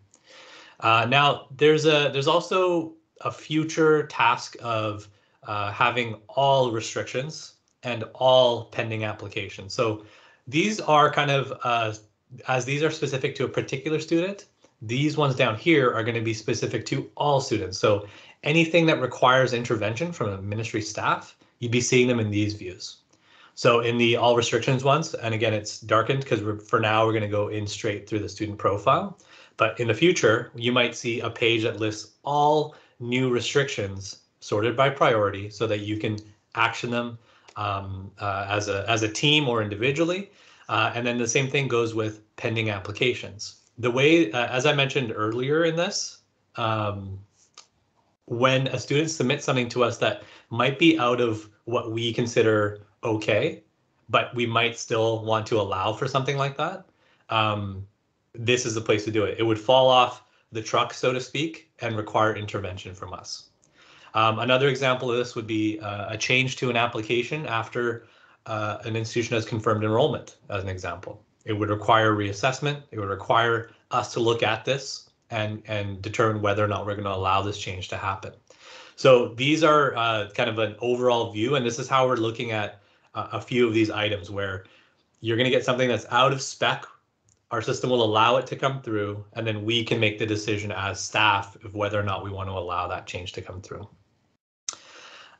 Now, there's also a future task of having all restrictions and all pending applications. So these are kind of, as these are specific to a particular student, these ones down here are going to be specific to all students. So anything that requires intervention from administrative staff, you'd be seeing them in these views. So in the all restrictions ones, and again, it's darkened because for now we're going to go in straight through the student profile. But in the future, you might see a page that lists all new restrictions sorted by priority so that you can action them as a team or individually. And then the same thing goes with pending applications. The way, as I mentioned earlier in this, when a student submits something to us that might be out of what we consider okay, but we might still want to allow for something like that, this is the place to do it. It would fall off the truck, so to speak, and require intervention from us. Another example of this would be a change to an application after an institution has confirmed enrollment, as an example. It would require reassessment. It would require us to look at this and determine whether or not we're going to allow this change to happen. So these are kind of an overall view, and this is how we're looking at a few of these items where you're going to get something that's out of spec. Our system will allow it to come through, and then we can make the decision as staff of whether or not we want to allow that change to come through.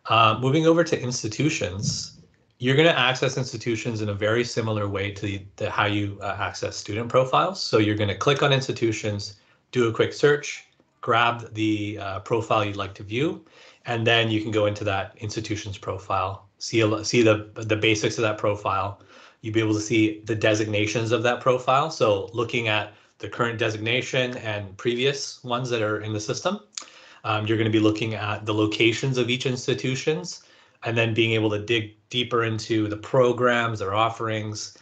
Moving over to institutions, you're going to access institutions in a very similar way to how you access student profiles. So you're going to click on institutions, do a quick search, grab the profile you'd like to view, and then you can go into that institution's profile, see the basics of that profile. You'll be able to see the designations of that profile. So looking at the current designation and previous ones that are in the system, you're going to be looking at the locations of each institutions, and then being able to dig deeper into the programs, their offerings,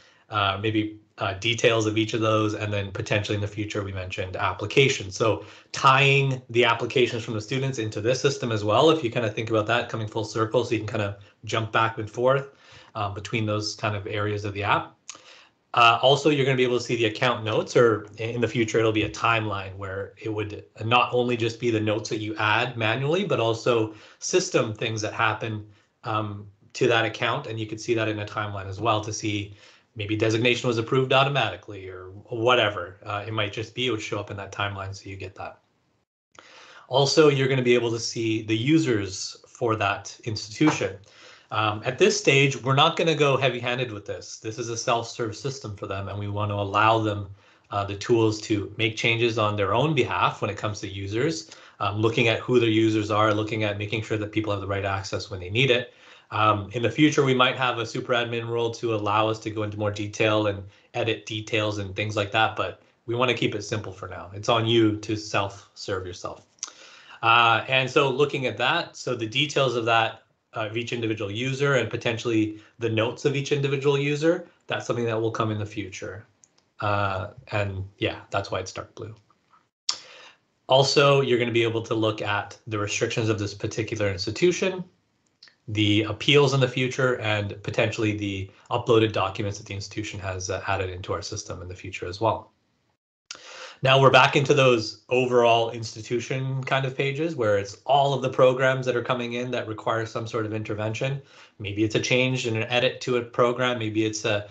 maybe details of each of those, and then potentially in the future, we mentioned applications. So tying the applications from the students into this system as well, if you kind of think about that coming full circle, so you can kind of jump back and forth between those kind of areas of the app. Also, you're going to be able to see the account notes, or in the future, it'll be a timeline where it would not only just be the notes that you add manually, but also system things that happen to that account. And you could see that in a timeline as well to see maybe designation was approved automatically or whatever. It might just be, it would show up in that timeline, so you get that. Also, you're going to be able to see the users for that institution. At this stage, we're not going to go heavy-handed with this. This is a self-serve system for them, and we want to allow them the tools to make changes on their own behalf when it comes to users, looking at who their users are, looking at making sure that people have the right access when they need it. In the future, we might have a super admin role to allow us to go into more detail and edit details and things like that, but we want to keep it simple for now. It's on you to self-serve yourself. And so looking at that, so the details of that of each individual user and potentially the notes of each individual user, that's something that will come in the future. And yeah, that's why it's dark blue. Also, you're going to be able to look at the restrictions of this particular institution, the appeals in the future, and potentially the uploaded documents that the institution has added into our system in the future as well. Now we're back into those overall institution kind of pages where it's all of the programs that are coming in that require some sort of intervention. Maybe it's a change and an edit to a program. Maybe it's a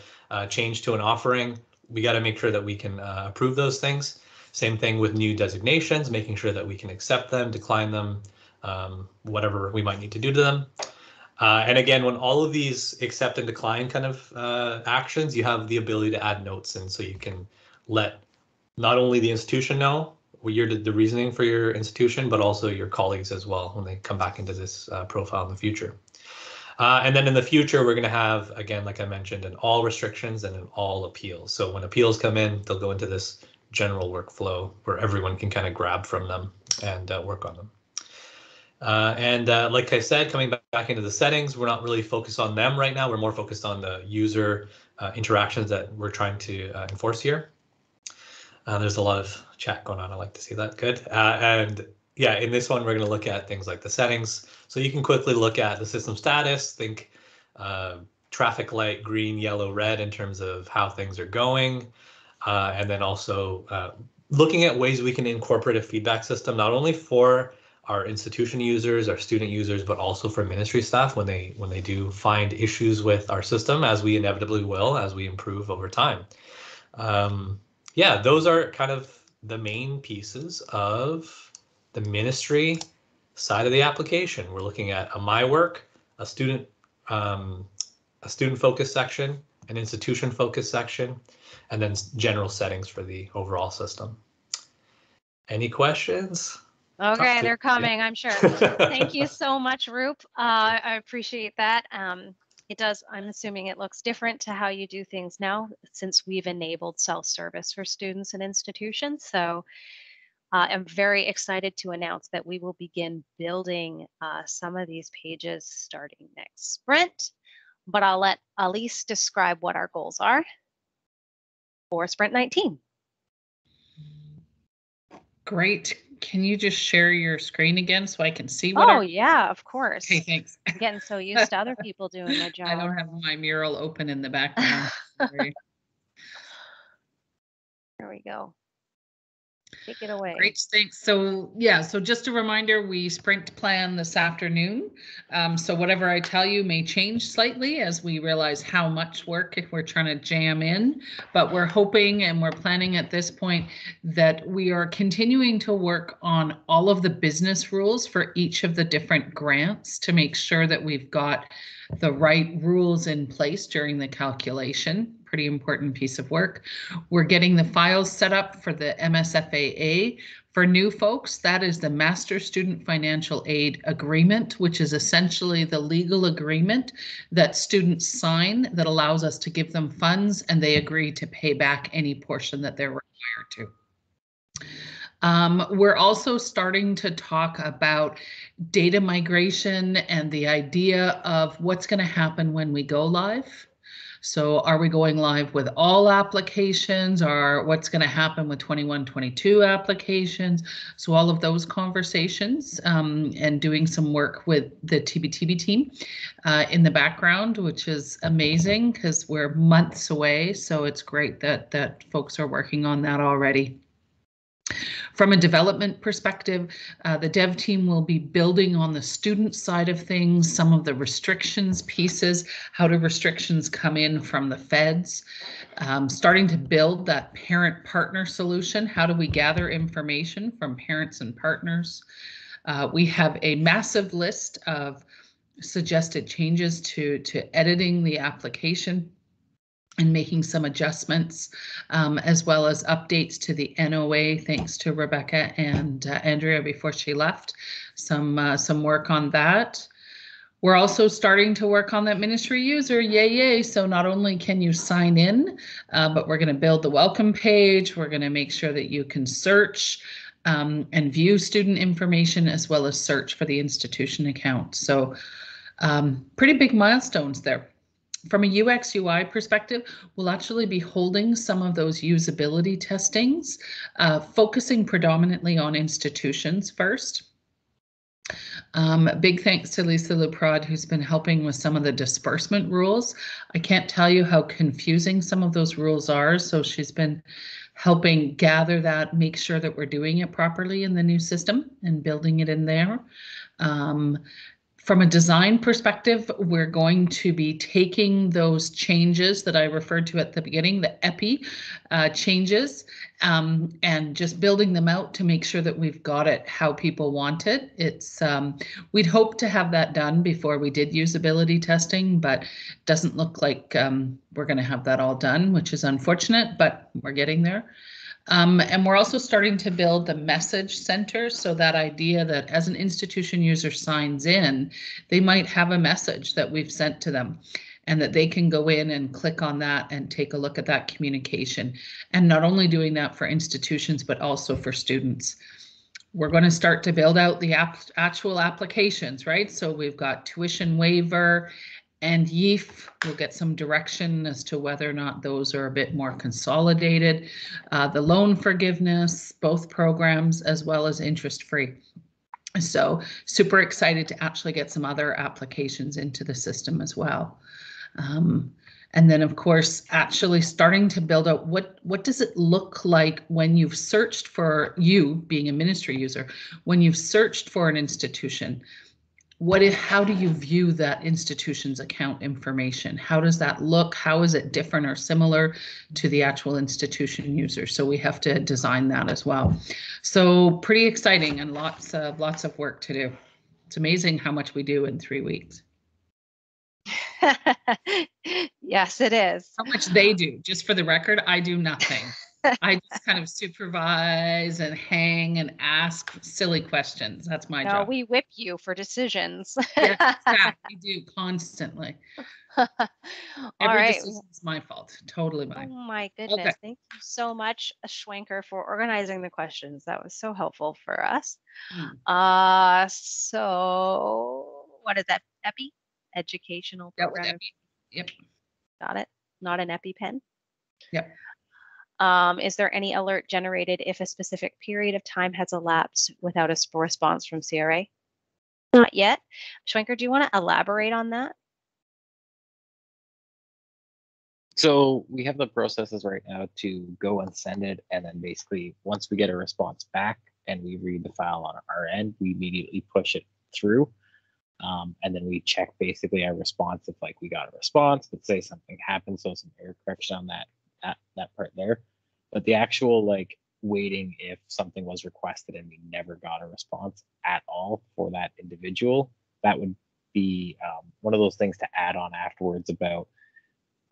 change to an offering. We got to make sure that we can approve those things. Same thing with new designations, making sure that we can accept them, decline them, whatever we might need to do to them. And again, when all of these accept and decline kind of actions, you have the ability to add notes in, so you can let not only the institution know what the reasoning for your institution, but also your colleagues as well when they come back into this profile in the future. And then in the future, we're going to have, again, like I mentioned, an all restrictions and an all appeals. So when appeals come in, they'll go into this general workflow where everyone can kind of grab from them and work on them. Like I said, coming back into the settings, we're not really focused on them right now. We're more focused on the user interactions that we're trying to enforce here. There's a lot of chat going on. I like to see that. Good. And yeah, in this one, we're going to look at things like the settings. So you can quickly look at the system status, think traffic light, green, yellow, red in terms of how things are going. And then also looking at ways we can incorporate a feedback system, not only for our institution users, our student users, but also for ministry staff when they do find issues with our system, as we inevitably will as we improve over time. Yeah, those are kind of the main pieces of the ministry side of the application. We're looking at a My Work, a student focused section, an institution focused section, and then general settings for the overall system. Any questions? Okay, they're coming, I'm sure. Thank you so much, Roop. I appreciate that. It does, I'm assuming it looks different to how you do things now, since we've enabled self-service for students and institutions. So I'm very excited to announce that we will begin building some of these pages starting next sprint, but I'll let Elise describe what our goals are for Sprint 19. Great. Can you just share your screen again so I can see what? Oh, yeah, of course. Okay, thanks. I'm getting so used to other people doing their job. I don't have my mural open in the background. Sorry. There we go. Take it away. Great, thanks. So yeah, so just a reminder, we sprint plan this afternoon. So whatever I tell you may change slightly as we realize how much work we're trying to jam in, but we're hoping and we're planning at this point that we are continuing to work on all of the business rules for each of the different grants to make sure that we've got the right rules in place during the calculation. Pretty important piece of work. We're getting the files set up for the MSFAA. For new folks, that is the Master Student Financial Aid Agreement, which is essentially the legal agreement that students sign that allows us to give them funds and they agree to pay back any portion that they're required to. We're also starting to talk about data migration and the idea of what's going to happen when we go live. So are we going live with all applications, or what's going to happen with 21-22 applications? So all of those conversations and doing some work with the TBTB team in the background, which is amazing because we're months away. So it's great that folks are working on that already. From a development perspective, the dev team will be building on the student side of things, some of the restrictions pieces, how do restrictions come in from the feds, starting to build that parent partner solution. How do we gather information from parents and partners? We have a massive list of suggested changes to editing the application and making some adjustments, as well as updates to the NOA, thanks to Rebecca and Andrea before she left. Some work on that. We're also starting to work on that ministry user, yay. So not only can you sign in, but we're going to build the welcome page. We're going to make sure that you can search and view student information, as well as search for the institution account. So pretty big milestones there. From a UX UI perspective, we'll actually be holding some of those usability testings, focusing predominantly on institutions first. Big thanks to Lisa Luprod, who's been helping with some of the disbursement rules. I can't tell you how confusing some of those rules are, so she's been helping gather that, make sure that we're doing it properly in the new system and building it in there. From a design perspective, we're going to be taking those changes that I referred to at the beginning, the EPI changes, and just building them out to make sure that we've got it how people want it. It's we'd hope to have that done before we did usability testing, but doesn't look like we're going to have that all done, which is unfortunate, but we're getting there. And we're also starting to build the message center. So that idea that as an institution user signs in, they might have a message that we've sent to them and that they can go in and click on that and take a look at that communication. And not only doing that for institutions, but also for students. We're going to start to build out the actual applications, right? So we've got tuition waiver and YEEF. We'll get some direction as to whether or not those are a bit more consolidated. The loan forgiveness, both programs, as well as interest-free. So super excited to actually get some other applications into the system as well. And then, of course, actually starting to build out what does it look like when you've searched for, you being a ministry user, when you've searched for an institution. How do you view that institution's account information? How does that look? How is it different or similar to the actual institution user? So we have to design that as well. So pretty exciting and lots of work to do. It's amazing how much we do in 3 weeks. Yes, it is. How much they do. Just for the record, I do nothing. I just kind of supervise and hang and ask silly questions. That's my job. We whip you for decisions. Yes, we do constantly. Every decision is my fault. Totally mine. Oh my goodness. Okay. Thank you so much, Schwenker, for organizing the questions. That was so helpful for us. So what is that? EPI? Educational program. EPI. Yep. Got it. Not an EpiPen. Yep. Is there any alert generated if a specific period of time has elapsed without a response from CRA? Not yet. Schwenker, do you want to elaborate on that? So we have the processes right now to go and send it, and then basically once we get a response back and we read the file on our end, we immediately push it through. And then we check basically our response if like we got a response, but say something happened, so some error correction on that part there. But the actual like waiting if something was requested and we never got a response at all for that individual, that would be one of those things to add on afterwards about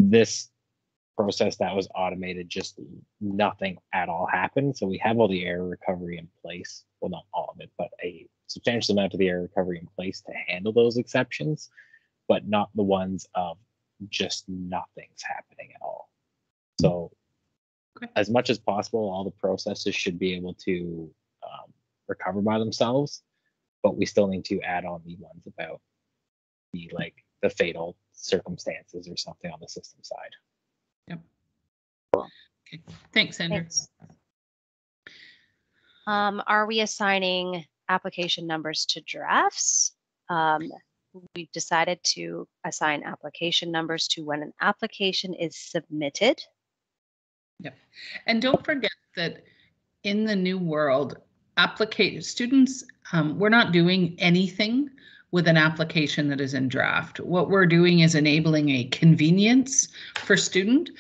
this process that was automated, just nothing at all happened. So we have all the error recovery in place. Well, not all of it, but a substantial amount of the error recovery in place to handle those exceptions, but not the ones of just nothing's happening at all. So as much as possible, all the processes should be able to recover by themselves, but we still need to add on the ones about the fatal circumstances or something on the system side. Yep. Okay. Thanks, Andrew. Thanks. Are we assigning application numbers to drafts? We've decided to assign application numbers to when an application is submitted. Yep. And don't forget that in the new world, students, we're not doing anything with an application that is in draft. What we're doing is enabling a convenience for student.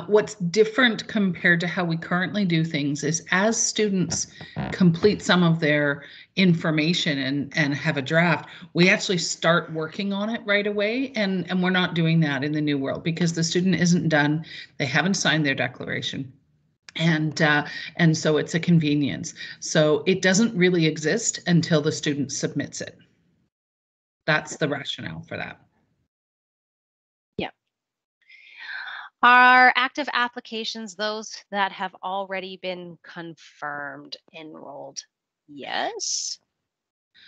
What's different compared to how we currently do things is as students complete some of their information and have a draft, we actually start working on it right away. And we're not doing that in the new world because the student isn't done. They haven't signed their declaration. And so it's a convenience. So it doesn't really exist until the student submits it. That's the rationale for that. Are active applications those that have already been confirmed enrolled? Yes.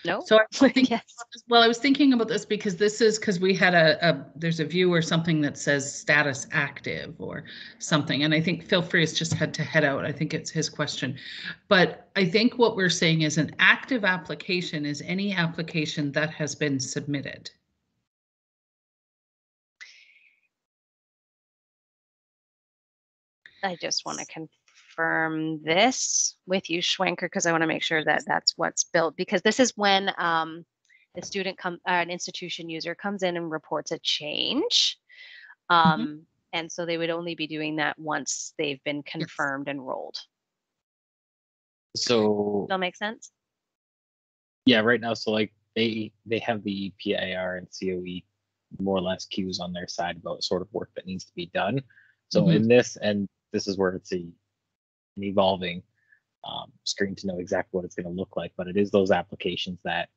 No. So yes. Well, I was thinking about this because we had there's a view or something that says status active or something, and I think Phil Free has just had to head out. I think it's his question, but I think what we're saying is an active application is any application that has been submitted. I just want to confirm this with you, Schwenker, because I want to make sure that that's what's built, because this is when the student an institution user comes in and reports a change. And so they would only be doing that once they've been confirmed enrolled. So Does that make sense? yeah, right now, so like they have the PIR and COE more or less cues on their side about sort of work that needs to be done. So in this, and this is where it's an evolving screen to know exactly what it's going to look like, but it is those applications that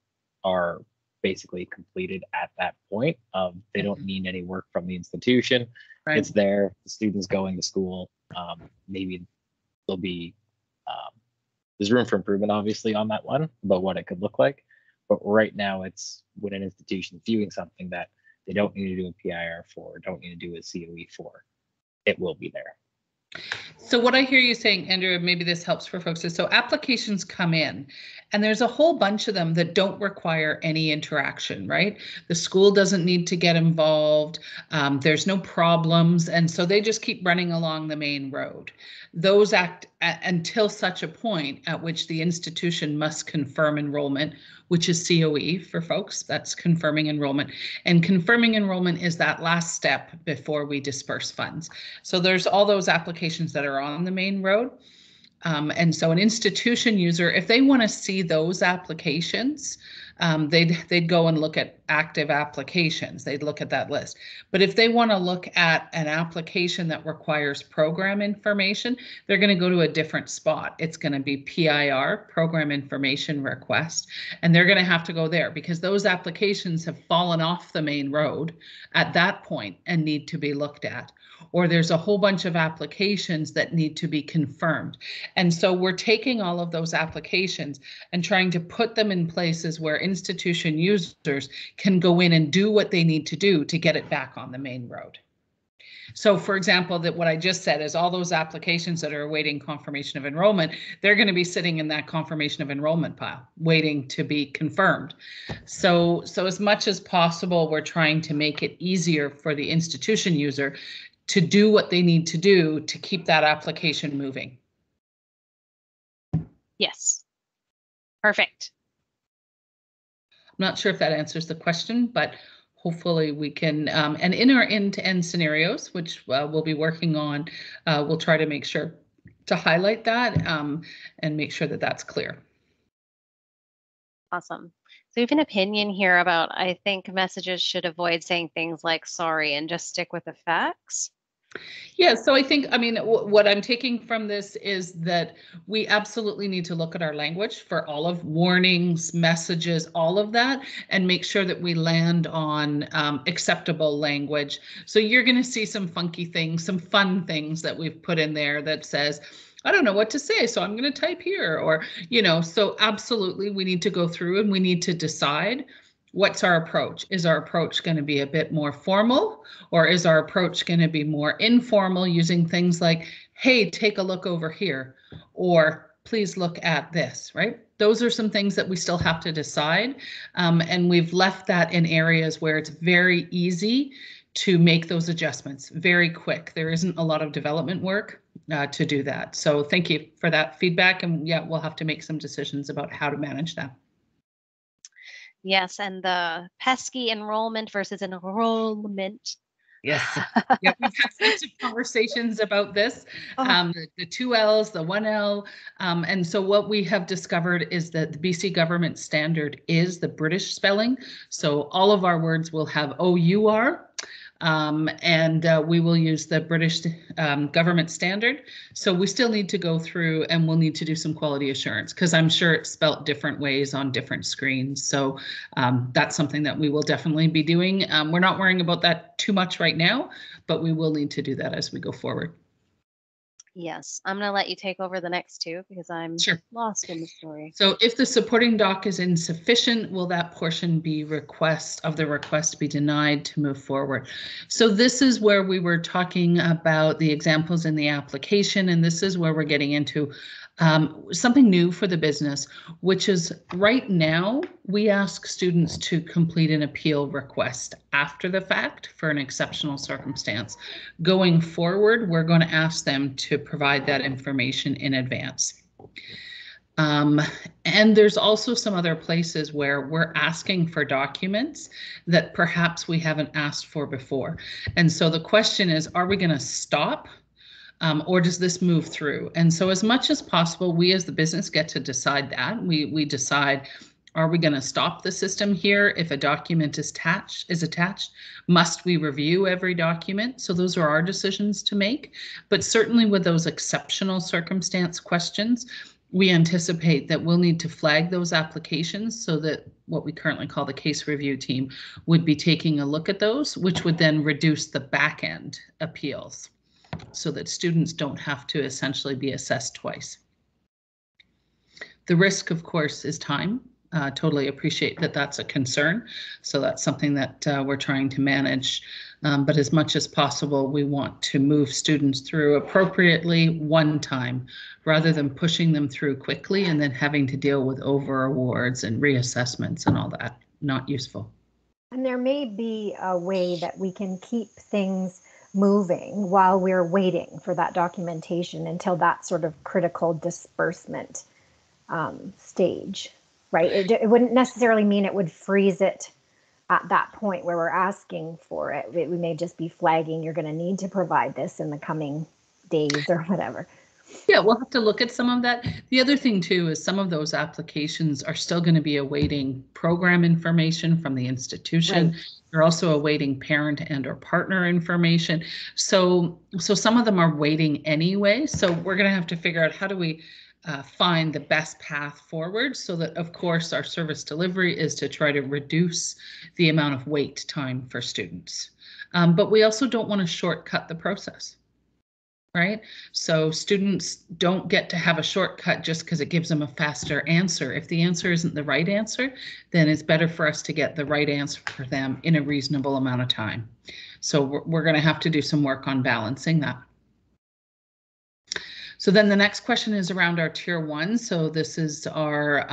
are basically completed at that point of they don't need any work from the institution. Right. It's there, the students going to school. Maybe there'll be there's room for improvement obviously on that one about what it could look like, but right now it's when an institution is viewing something that they don't need to do a PIR for, don't need to do a COE for, it will be there. So what I hear you saying, Andrew, maybe this helps for folks, is so applications come in and there's a whole bunch of them that don't require any interaction, right? The school doesn't need to get involved. There's no problems. And so they just keep running along the main road. Those act until such a point at which the institution must confirm enrollment, which is COE for folks. That's confirming enrollment. And confirming enrollment is that last step before we disperse funds. So there's all those applications that are on the main road. And so an institution user, if they want to see those applications, they'd go and look at active applications. They'd look at that list. But if they want to look at an application that requires program information, they're going to go to a different spot. It's going to be PIR, Program Information Request, and they're going to have to go there because those applications have fallen off the main road at that point and need to be looked at. Or there's a whole bunch of applications that need to be confirmed. And so we're taking all of those applications and trying to put them in places where institution users can go in and do what they need to do to get it back on the main road. So for example, that what I just said is all those applications that are awaiting confirmation of enrollment, they're going to be sitting in that confirmation of enrollment pile, waiting to be confirmed. So as much as possible, we're trying to make it easier for the institution user to do what they need to do to keep that application moving. Yes. Perfect. I'm not sure if that answers the question, but hopefully we can, and in our end-to-end scenarios, which we'll be working on, we'll try to make sure to highlight that and make sure that that's clear. Awesome. So you have an opinion here about, I think messages should avoid saying things like sorry and just stick with the facts. Yeah, so I think, I mean, what I'm taking from this is that we absolutely need to look at our language for all of warnings, messages, all of that, and make sure that we land on acceptable language. So you're going to see some funky things, some fun things that we've put in there that says, I don't know what to say, so I'm going to type here, or, you know, so absolutely we need to go through and we need to decide what's our approach. Is our approach going to be a bit more formal, or is our approach going to be more informal using things like, hey, take a look over here, or please look at this, right? Those are some things that we still have to decide. And we've left that in areas where it's very easy to make those adjustments very quick. There isn't a lot of development work to do that. So thank you for that feedback. And yeah, we'll have to make some decisions about how to manage that. Yes, and the pesky enrollment versus enrollment. Yes. Yeah, we've had lots of conversations about this, the 2 L's, the 1 L. And so what we have discovered is that the BC government standard is the British spelling. So all of our words will have OUR. And we will use the British government standard. So we still need to go through and we'll need to do some quality assurance because I'm sure it's spelt different ways on different screens. So that's something that we will definitely be doing. We're not worrying about that too much right now, but we will need to do that as we go forward. Yes, I'm going to let you take over the next two because I'm lost in the story. So if the supporting doc is insufficient, will that portion be of the request be denied to move forward? So this is where we were talking about the examples in the application, and this is where we're getting into something new for the business, which is right now we ask students to complete an appeal request after the fact for an exceptional circumstance. Going forward, we're going to ask them to provide that information in advance. And there's also some other places where we're asking for documents that perhaps we haven't asked for before. And so the question is, are we going to stop? Or does this move through? And so as much as possible, we as the business get to decide that. We decide, are we going to stop the system here if a document is attached? Must we review every document? So those are our decisions to make. But certainly with those exceptional circumstance questions, we anticipate that we'll need to flag those applications so that what we currently call the case review team would be taking a look at those, which would then reduce the back end appeals, so that students don't have to essentially be assessed twice. The risk, of course, is time. Totally appreciate that that's a concern. So that's something that we're trying to manage. But as much as possible, we want to move students through appropriately one time, rather than pushing them through quickly and then having to deal with over awards and reassessments and all that. Not useful. And there may be a way that we can keep things moving while we're waiting for that documentation until that sort of critical disbursement stage, right? It wouldn't necessarily mean it would freeze it at that point where we're asking for it. We may just be flagging, you're going to need to provide this in the coming days or whatever. Yeah, we'll have to look at some of that. The other thing too is some of those applications are still going to be awaiting program information from the institution. Right. They're also awaiting parent and or partner information. So some of them are waiting anyway. So we're going to have to figure out, how do we find the best path forward, so that of course our service delivery is to try to reduce the amount of wait time for students. But we also don't want to shortcut the process. Right? So students don't get to have a shortcut just because it gives them a faster answer. If the answer isn't the right answer, then it's better for us to get the right answer for them in a reasonable amount of time. So we're going to have to do some work on balancing that. So then the next question is around our tier 1. So this is our,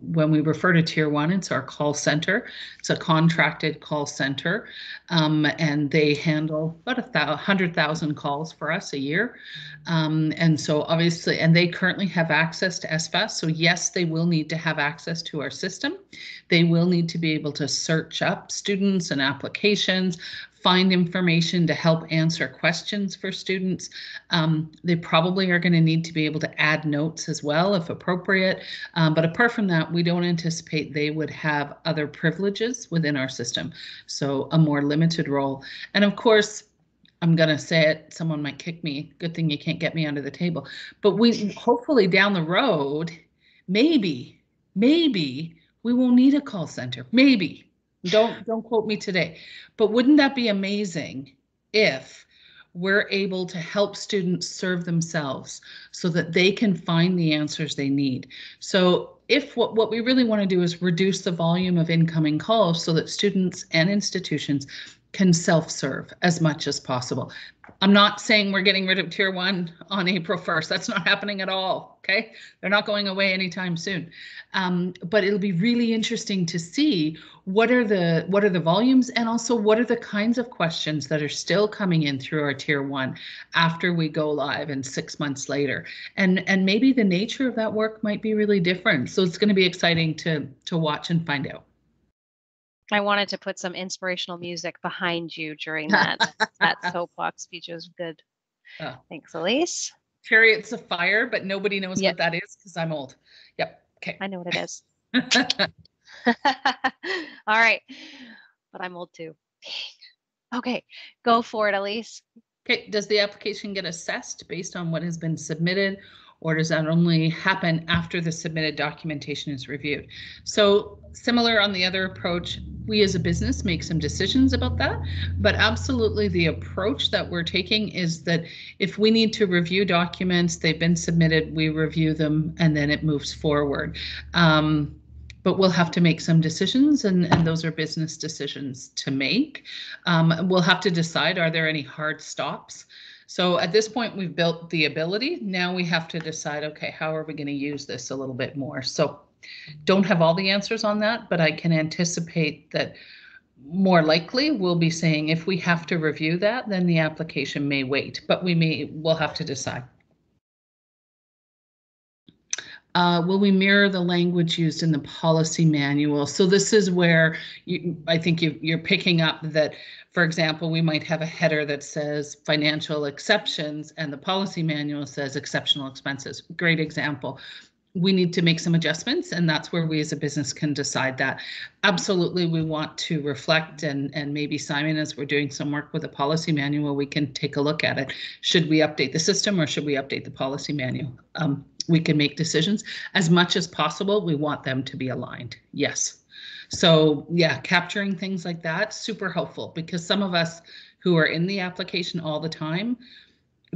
when we refer to tier 1, it's our call center. It's a contracted call center, and they handle about 100,000 calls for us a year. And so obviously, and they currently have access to SFAS. So yes, they will need to have access to our system. They will need to be able to search up students and applications, find information to help answer questions for students. They probably are going to need to be able to add notes as well, if appropriate. But apart from that, we don't anticipate they would have other privileges within our system. So a more limited role. And of course, I'm going to say it, someone might kick me. Good thing you can't get me under the table. But we hopefully down the road, maybe we won't need a call center. Maybe. Don't quote me today, but wouldn't that be amazing if we're able to help students serve themselves so that they can find the answers they need? So if what we really want to do is reduce the volume of incoming calls so that students and institutions can self-serve as much as possible. I'm not saying we're getting rid of tier 1 on April 1st. That's not happening at all. Okay, they're not going away anytime soon. But it'll be really interesting to see what are the volumes, and also what are the kinds of questions that are still coming in through our tier 1 after we go live and 6 months later. And maybe the nature of that work might be really different. So it's going to be exciting to watch and find out. I wanted to put some inspirational music behind you during that soapbox speech. It was good. Oh. Thanks, Elise. Chariots of Fire, but nobody knows what that is because I'm old. Yep. Okay. I know what it is. All right. But I'm old too. Okay. Go for it, Elise. Okay. Does the application get assessed based on what has been submitted, or does that only happen after the submitted documentation is reviewed? So similar on the other approach, we as a business make some decisions about that, but absolutely the approach that we're taking is that if we need to review documents, they've been submitted, we review them, and then it moves forward. But we'll have to make some decisions, and those are business decisions to make. We'll have to decide, are there any hard stops? So at this point, we've built the ability. Now we have to decide, okay, how are we going to use this a little bit more? So don't have all the answers on that, but I can anticipate that more likely we'll be saying if we have to review that, then the application may wait, but we'll have to decide. Will we mirror the language used in the policy manual? So this is where I think you're picking up that, for example, we might have a header that says financial exceptions and the policy manual says exceptional expenses. Great example. We need to make some adjustments, and that's where we as a business can decide that. Absolutely, we want to reflect, and maybe Simon, as we're doing some work with the policy manual, we can take a look at it. Should we update the system or should we update the policy manual? We can make decisions. As much as possible, we want them to be aligned. Yes. So yeah, capturing things like that, super helpful, because some of us who are in the application all the time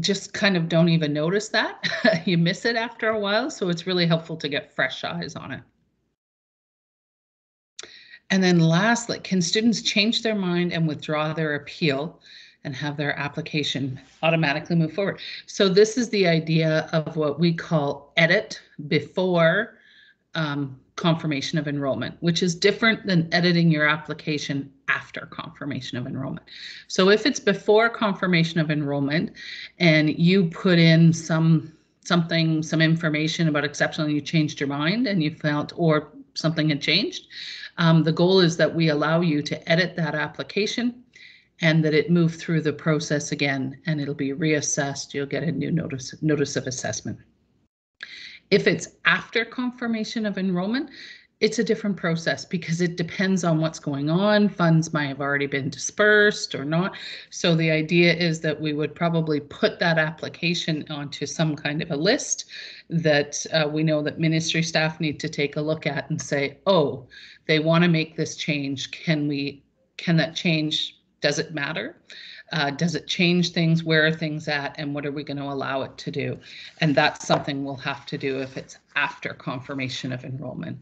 just kind of don't even notice that. You miss it after a while, so it's really helpful to get fresh eyes on it. And then lastly, can students change their mind and withdraw their appeal and have their application automatically move forward? So this is the idea of what we call edit before confirmation of enrollment, which is different than editing your application after confirmation of enrollment. So if it's before confirmation of enrollment and you put in some information about exceptional and you changed your mind and you felt, or something had changed, the goal is that we allow you to edit that application and that it move through the process again, and it'll be reassessed. You'll get a new notice of assessment. If it's after confirmation of enrollment, it's a different process because it depends on what's going on. Funds might have already been dispersed or not. So the idea is that we would probably put that application onto some kind of a list that we know that ministry staff need to take a look at and say, oh, they want to make this change. Can that change? Does it matter? Does it change things? Where are things at? And what are we going to allow it to do? And that's something we'll have to do if it's after confirmation of enrollment,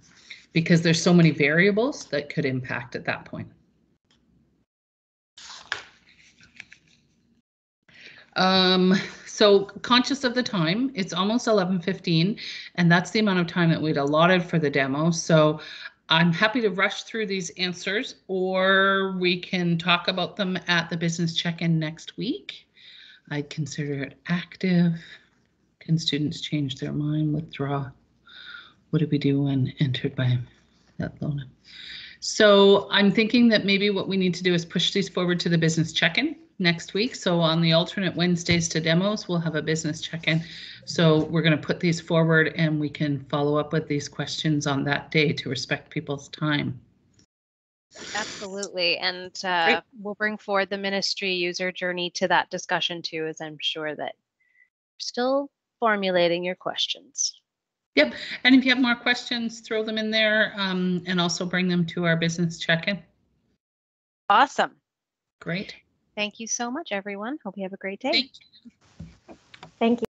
because there's so many variables that could impact at that point. So conscious of the time, it's almost 11:15, and that's the amount of time that we'd allotted for the demo. So I'm happy to rush through these answers, or we can talk about them at the business check-in next week. I'd consider it active. Can students change their mind, withdraw? What do we do when entered by that loan? So I'm thinking that maybe what we need to do is push these forward to the business check-in next week. So on the alternate Wednesdays to demos, we'll have a business check-in. So we're going to put these forward and we can follow up with these questions on that day to respect people's time. Absolutely. And we'll bring forward the ministry user journey to that discussion too, as I'm sure that you're still formulating your questions. Yep. And if you have more questions, throw them in there and also bring them to our business check-in. Awesome. Great. Thank you so much, everyone. Hope you have a great day. Thank you. Thank you.